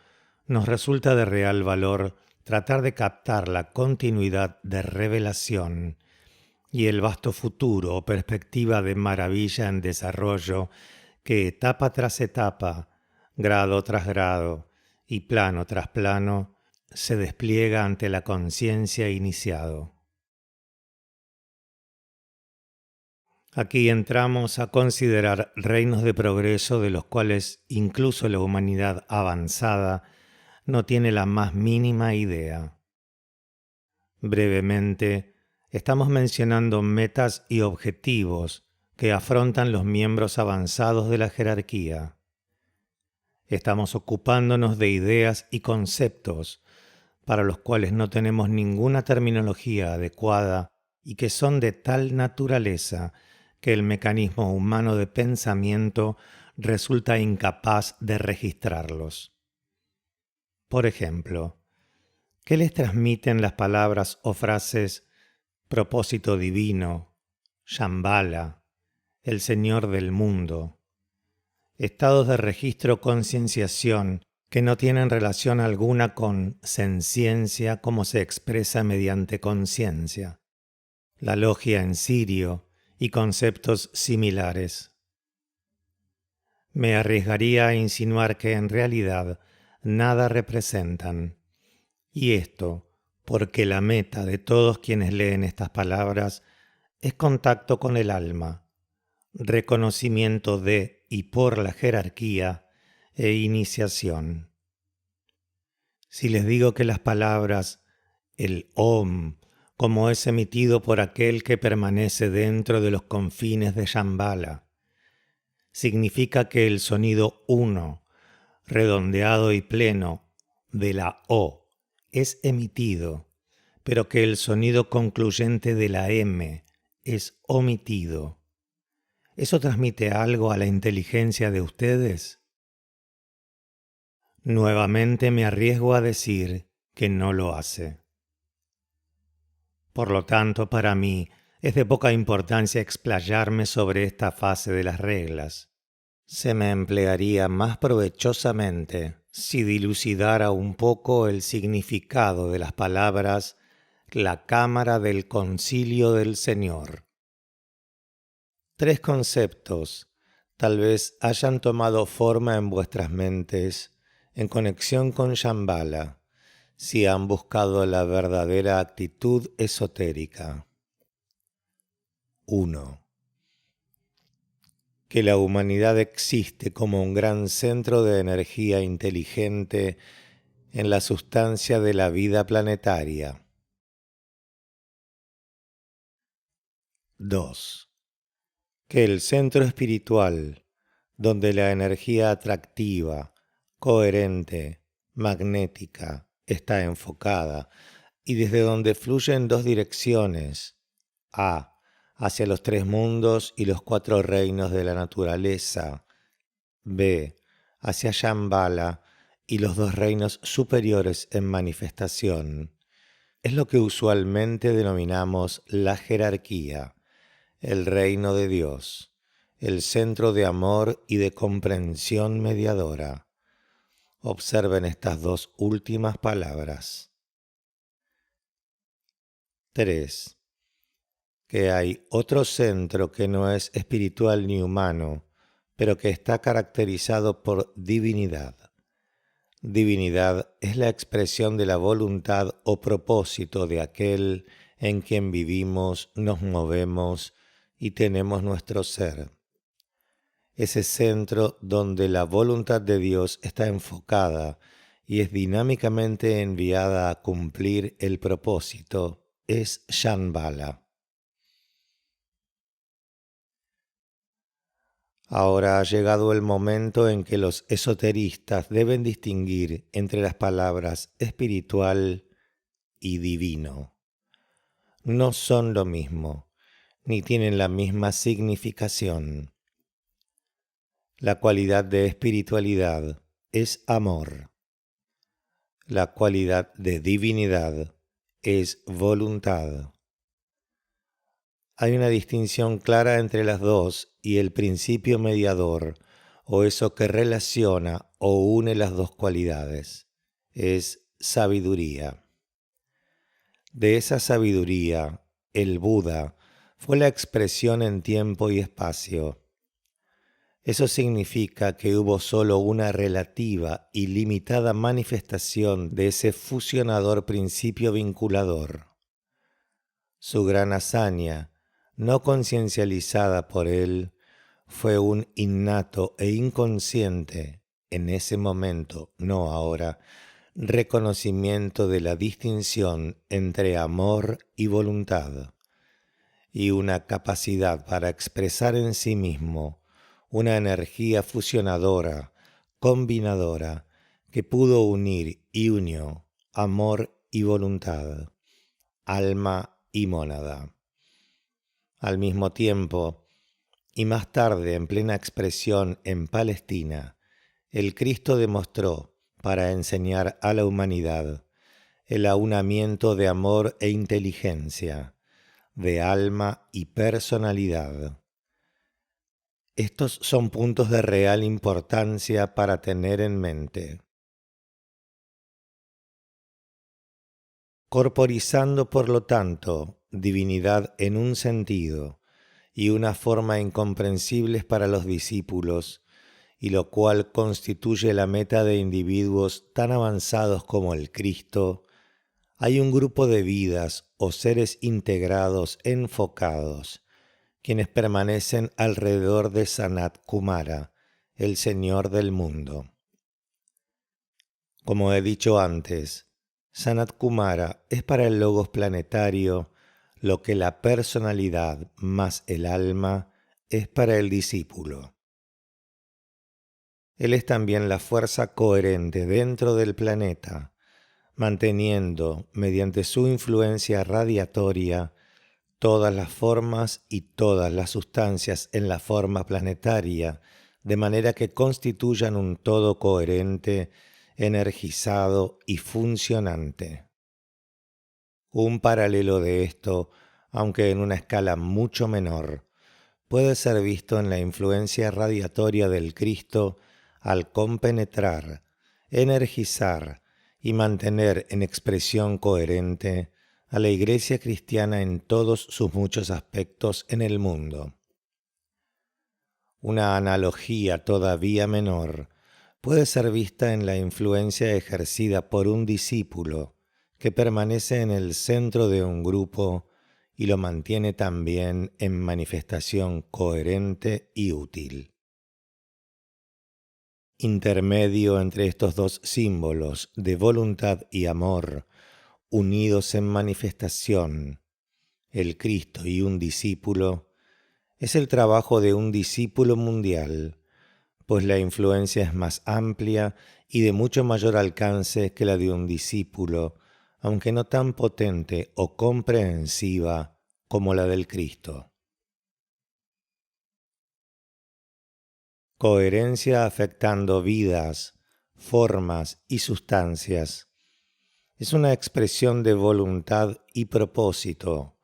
nos resulta de real valor tratar de captar la continuidad de revelación y el vasto futuro o perspectiva de maravilla en desarrollo que etapa tras etapa, grado tras grado y plano tras plano se despliega ante la conciencia iniciado. Aquí entramos a considerar reinos de progreso de los cuales incluso la humanidad avanzada no tiene la más mínima idea. Brevemente, estamos mencionando metas y objetivos que afrontan los miembros avanzados de la jerarquía. Estamos ocupándonos de ideas y conceptos para los cuales no tenemos ninguna terminología adecuada y que son de tal naturaleza que el mecanismo humano de pensamiento resulta incapaz de registrarlos. Por ejemplo, ¿qué les transmiten las palabras o frases propósito divino, Shambhala, el Señor del mundo? Estados de registro concienciación que no tienen relación alguna con senciencia como se expresa mediante conciencia, la logia en sirio y conceptos similares. Me arriesgaría a insinuar que en realidad nada representan, y esto porque la meta de todos quienes leen estas palabras es contacto con el alma, reconocimiento de y por la jerarquía e iniciación. Si les digo que las palabras, el Om, como es emitido por aquel que permanece dentro de los confines de Shambhala, significa que el sonido uno, redondeado y pleno, de la O, es emitido, pero que el sonido concluyente de la M es omitido. ¿Eso transmite algo a la inteligencia de ustedes? Nuevamente me arriesgo a decir que no lo hace. Por lo tanto, para mí es de poca importancia explayarme sobre esta fase de las reglas. Se me emplearía más provechosamente si dilucidara un poco el significado de las palabras la cámara del concilio del Señor. Tres conceptos tal vez hayan tomado forma en vuestras mentes en conexión con Shambhala, si han buscado la verdadera actitud esotérica. 1. Que la humanidad existe como un gran centro de energía inteligente en la sustancia de la vida planetaria. 2. Que el centro espiritual, donde la energía atractiva, coherente, magnética, está enfocada, y desde donde fluye en dos direcciones: A, hacia los tres mundos y los cuatro reinos de la naturaleza; B, hacia Shambhala y los dos reinos superiores en manifestación. Es lo que usualmente denominamos la jerarquía, el reino de Dios, el centro de amor y de comprensión mediadora. Observen estas dos últimas palabras. 3. Que hay otro centro que no es espiritual ni humano, pero que está caracterizado por divinidad. Divinidad es la expresión de la voluntad o propósito de aquel en quien vivimos, nos movemos y tenemos nuestro ser. Ese centro donde la voluntad de Dios está enfocada y es dinámicamente enviada a cumplir el propósito es Shambhala. Ahora ha llegado el momento en que los esoteristas deben distinguir entre las palabras espiritual y divino. No son lo mismo, ni tienen la misma significación. La cualidad de espiritualidad es amor. La cualidad de divinidad es voluntad. Hay una distinción clara entre las dos y el principio mediador, o eso que relaciona o une las dos cualidades, es sabiduría. De esa sabiduría, el Buda fue la expresión en tiempo y espacio. Eso significa que hubo solo una relativa y limitada manifestación de ese fusionador principio vinculador. Su gran hazaña, no conciencializada por él, fue un innato e inconsciente, en ese momento, no ahora, reconocimiento de la distinción entre amor y voluntad, y una capacidad para expresar en sí mismo una energía fusionadora, combinadora, que pudo unir y unió amor y voluntad, alma y mónada. Al mismo tiempo, y más tarde en plena expresión en Palestina, el Cristo demostró, para enseñar a la humanidad, el aunamiento de amor e inteligencia, de alma y personalidad. Estos son puntos de real importancia para tener en mente. Corporizando, por lo tanto, divinidad en un sentido y una forma incomprensibles para los discípulos, y lo cual constituye la meta de individuos tan avanzados como el Cristo, hay un grupo de vidas o seres integrados enfocados, quienes permanecen alrededor de Sanat Kumara, el Señor del mundo. Como he dicho antes, Sanat Kumara es para el logos planetario lo que la personalidad más el alma es para el discípulo. Él es también la fuerza coherente dentro del planeta, manteniendo, mediante su influencia radiatoria, todas las formas y todas las sustancias en la forma planetaria, de manera que constituyan un todo coherente, energizado y funcionante. Un paralelo de esto, aunque en una escala mucho menor, puede ser visto en la influencia radiatoria del Cristo al compenetrar, energizar y mantener en expresión coherente a la Iglesia cristiana en todos sus muchos aspectos en el mundo. Una analogía todavía menor puede ser vista en la influencia ejercida por un discípulo que permanece en el centro de un grupo y lo mantiene también en manifestación coherente y útil. Intermedio entre estos dos símbolos de voluntad y amor, unidos en manifestación, el Cristo y un discípulo, es el trabajo de un discípulo mundial, pues la influencia es más amplia y de mucho mayor alcance que la de un discípulo, aunque no tan potente o comprensiva como la del Cristo. Coherencia afectando vidas, formas y sustancias. Es una expresión de voluntad y propósito,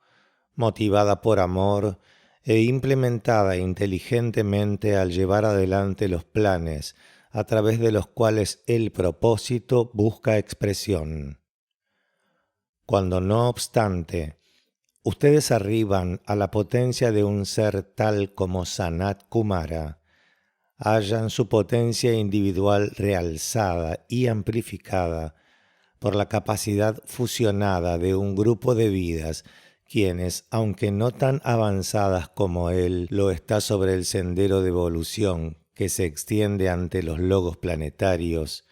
motivada por amor e implementada inteligentemente al llevar adelante los planes a través de los cuales el propósito busca expresión. Cuando no obstante, ustedes arriban a la potencia de un ser tal como Sanat Kumara, hallan su potencia individual realzada y amplificada por la capacidad fusionada de un grupo de vidas quienes, aunque no tan avanzadas como él lo está sobre el sendero de evolución que se extiende ante los logos planetarios,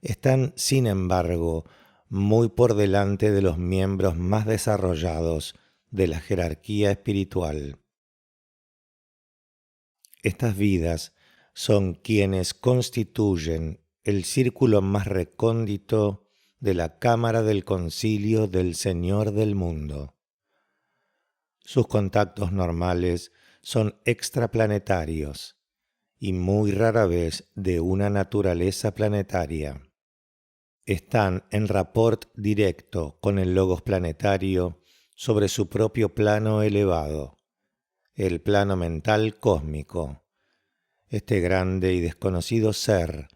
están, sin embargo, muy por delante de los miembros más desarrollados de la jerarquía espiritual. Estas vidas son quienes constituyen el círculo más recóndito de la cámara del concilio del Señor del mundo. Sus contactos normales son extraplanetarios y muy rara vez de una naturaleza planetaria. Están en rapport directo con el logos planetario sobre su propio plano elevado, el plano mental cósmico. Este grande y desconocido ser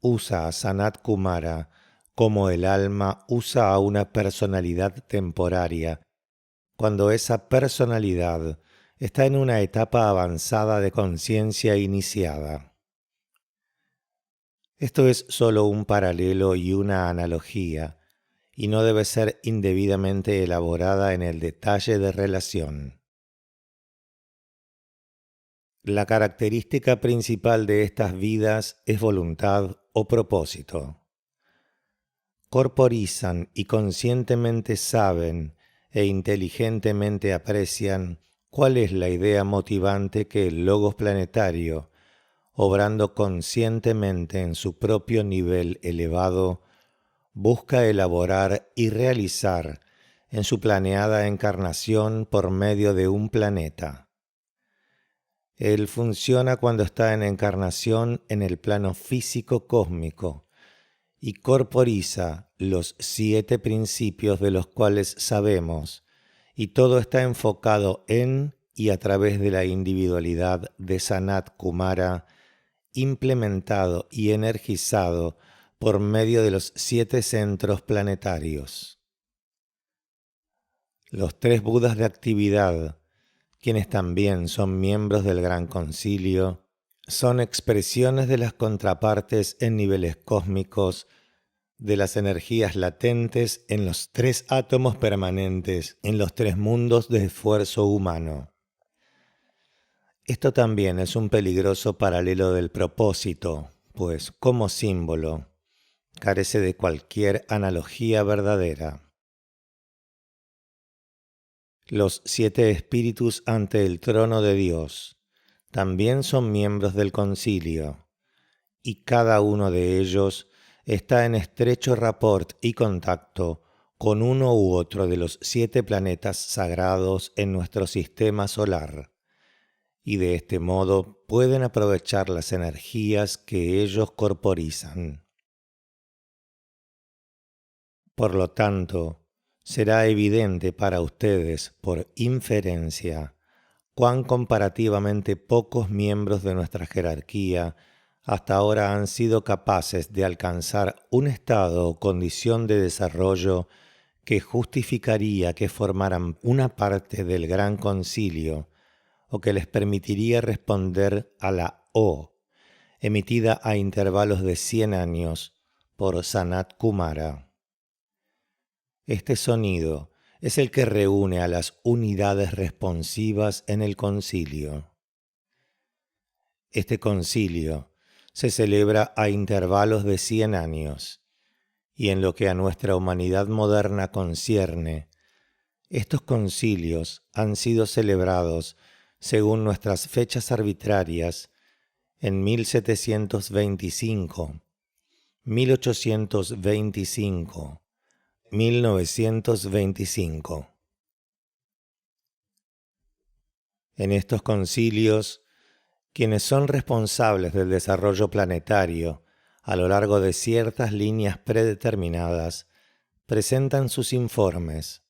usa a Sanat Kumara como el alma usa a una personalidad temporaria, cuando esa personalidad está en una etapa avanzada de conciencia iniciada. Esto es solo un paralelo y una analogía, y no debe ser indebidamente elaborada en el detalle de relación. La característica principal de estas vidas es voluntad o propósito. Corporizan y conscientemente saben e inteligentemente aprecian cuál es la idea motivante que el logos planetario, obrando conscientemente en su propio nivel elevado, busca elaborar y realizar en su planeada encarnación por medio de un planeta. Él funciona cuando está en encarnación en el plano físico cósmico y corporiza los 7 principios de los cuales sabemos, y todo está enfocado en y a través de la individualidad de Sanat Kumara, implementado y energizado por medio de los 7 centros planetarios. Los 3 Budas de actividad, quienes también son miembros del Gran Concilio, son expresiones de las contrapartes en niveles cósmicos de las energías latentes en los 3 átomos permanentes en los 3 mundos de esfuerzo humano. Esto también es un peligroso paralelo del propósito, pues como símbolo carece de cualquier analogía verdadera. Los 7 espíritus ante el trono de Dios también son miembros del concilio, y cada uno de ellos está en estrecho rapport y contacto con uno u otro de los 7 planetas sagrados en nuestro sistema solar, y de este modo pueden aprovechar las energías que ellos corporizan. Por lo tanto, será evidente para ustedes, por inferencia, cuán comparativamente pocos miembros de nuestra jerarquía hasta ahora han sido capaces de alcanzar un estado o condición de desarrollo que justificaría que formaran una parte del Gran Concilio o que les permitiría responder a la O, emitida a intervalos de 100 años por Sanat Kumara. Este sonido es el que reúne a las unidades responsivas en el concilio. Este concilio se celebra a intervalos de 100 años, y en lo que a nuestra humanidad moderna concierne, estos concilios han sido celebrados según nuestras fechas arbitrarias en 1725, 1825, 1925. En estos concilios, quienes son responsables del desarrollo planetario a lo largo de ciertas líneas predeterminadas presentan sus informes.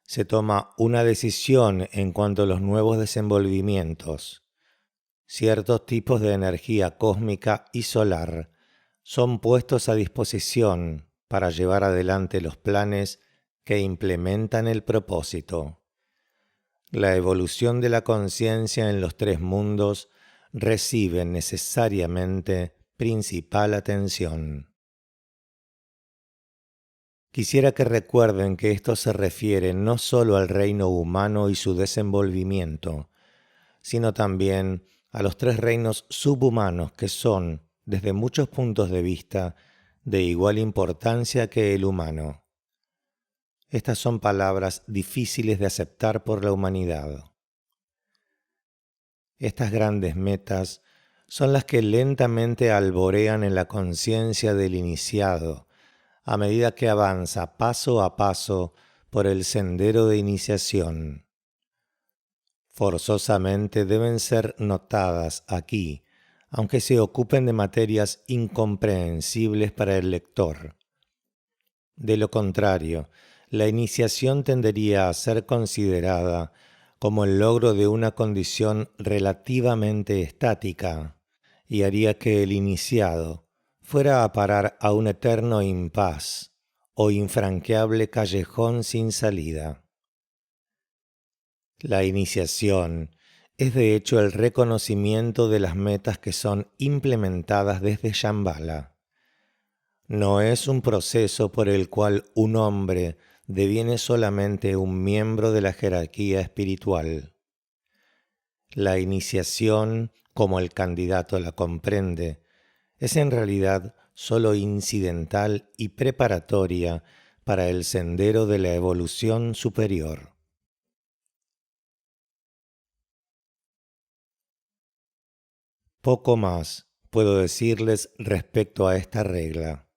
Se toma una decisión en cuanto a los nuevos desenvolvimientos. Ciertos tipos de energía cósmica y solar son puestos a disposición para llevar adelante los planes que implementan el propósito. La evolución de la conciencia en los tres mundos recibe necesariamente principal atención. Quisiera que recuerden que esto se refiere no solo al reino humano y su desenvolvimiento, sino también a los tres reinos subhumanos que son, desde muchos puntos de vista, de igual importancia que el humano. Estas son palabras difíciles de aceptar por la humanidad. Estas grandes metas son las que lentamente alborean en la conciencia del iniciado, a medida que avanza paso a paso por el sendero de iniciación. Forzosamente deben ser notadas aquí, aunque se ocupen de materias incomprensibles para el lector. De lo contrario, la iniciación tendería a ser considerada como el logro de una condición relativamente estática y haría que el iniciado fuera a parar a un eterno impas o infranqueable callejón sin salida. La iniciación es de hecho el reconocimiento de las metas que son implementadas desde Shambhala. No es un proceso por el cual un hombre deviene solamente un miembro de la jerarquía espiritual. La iniciación, como el candidato la comprende, es en realidad sólo incidental y preparatoria para el sendero de la evolución superior. Poco más puedo decirles respecto a esta regla.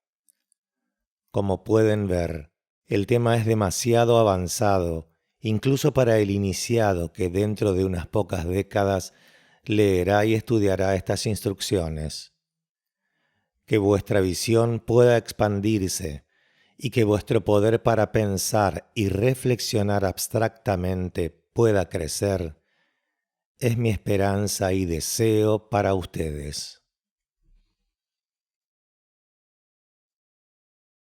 Como pueden ver, el tema es demasiado avanzado, incluso para el iniciado que dentro de unas pocas décadas leerá y estudiará estas instrucciones. Que vuestra visión pueda expandirse y que vuestro poder para pensar y reflexionar abstractamente pueda crecer, es mi esperanza y deseo para ustedes.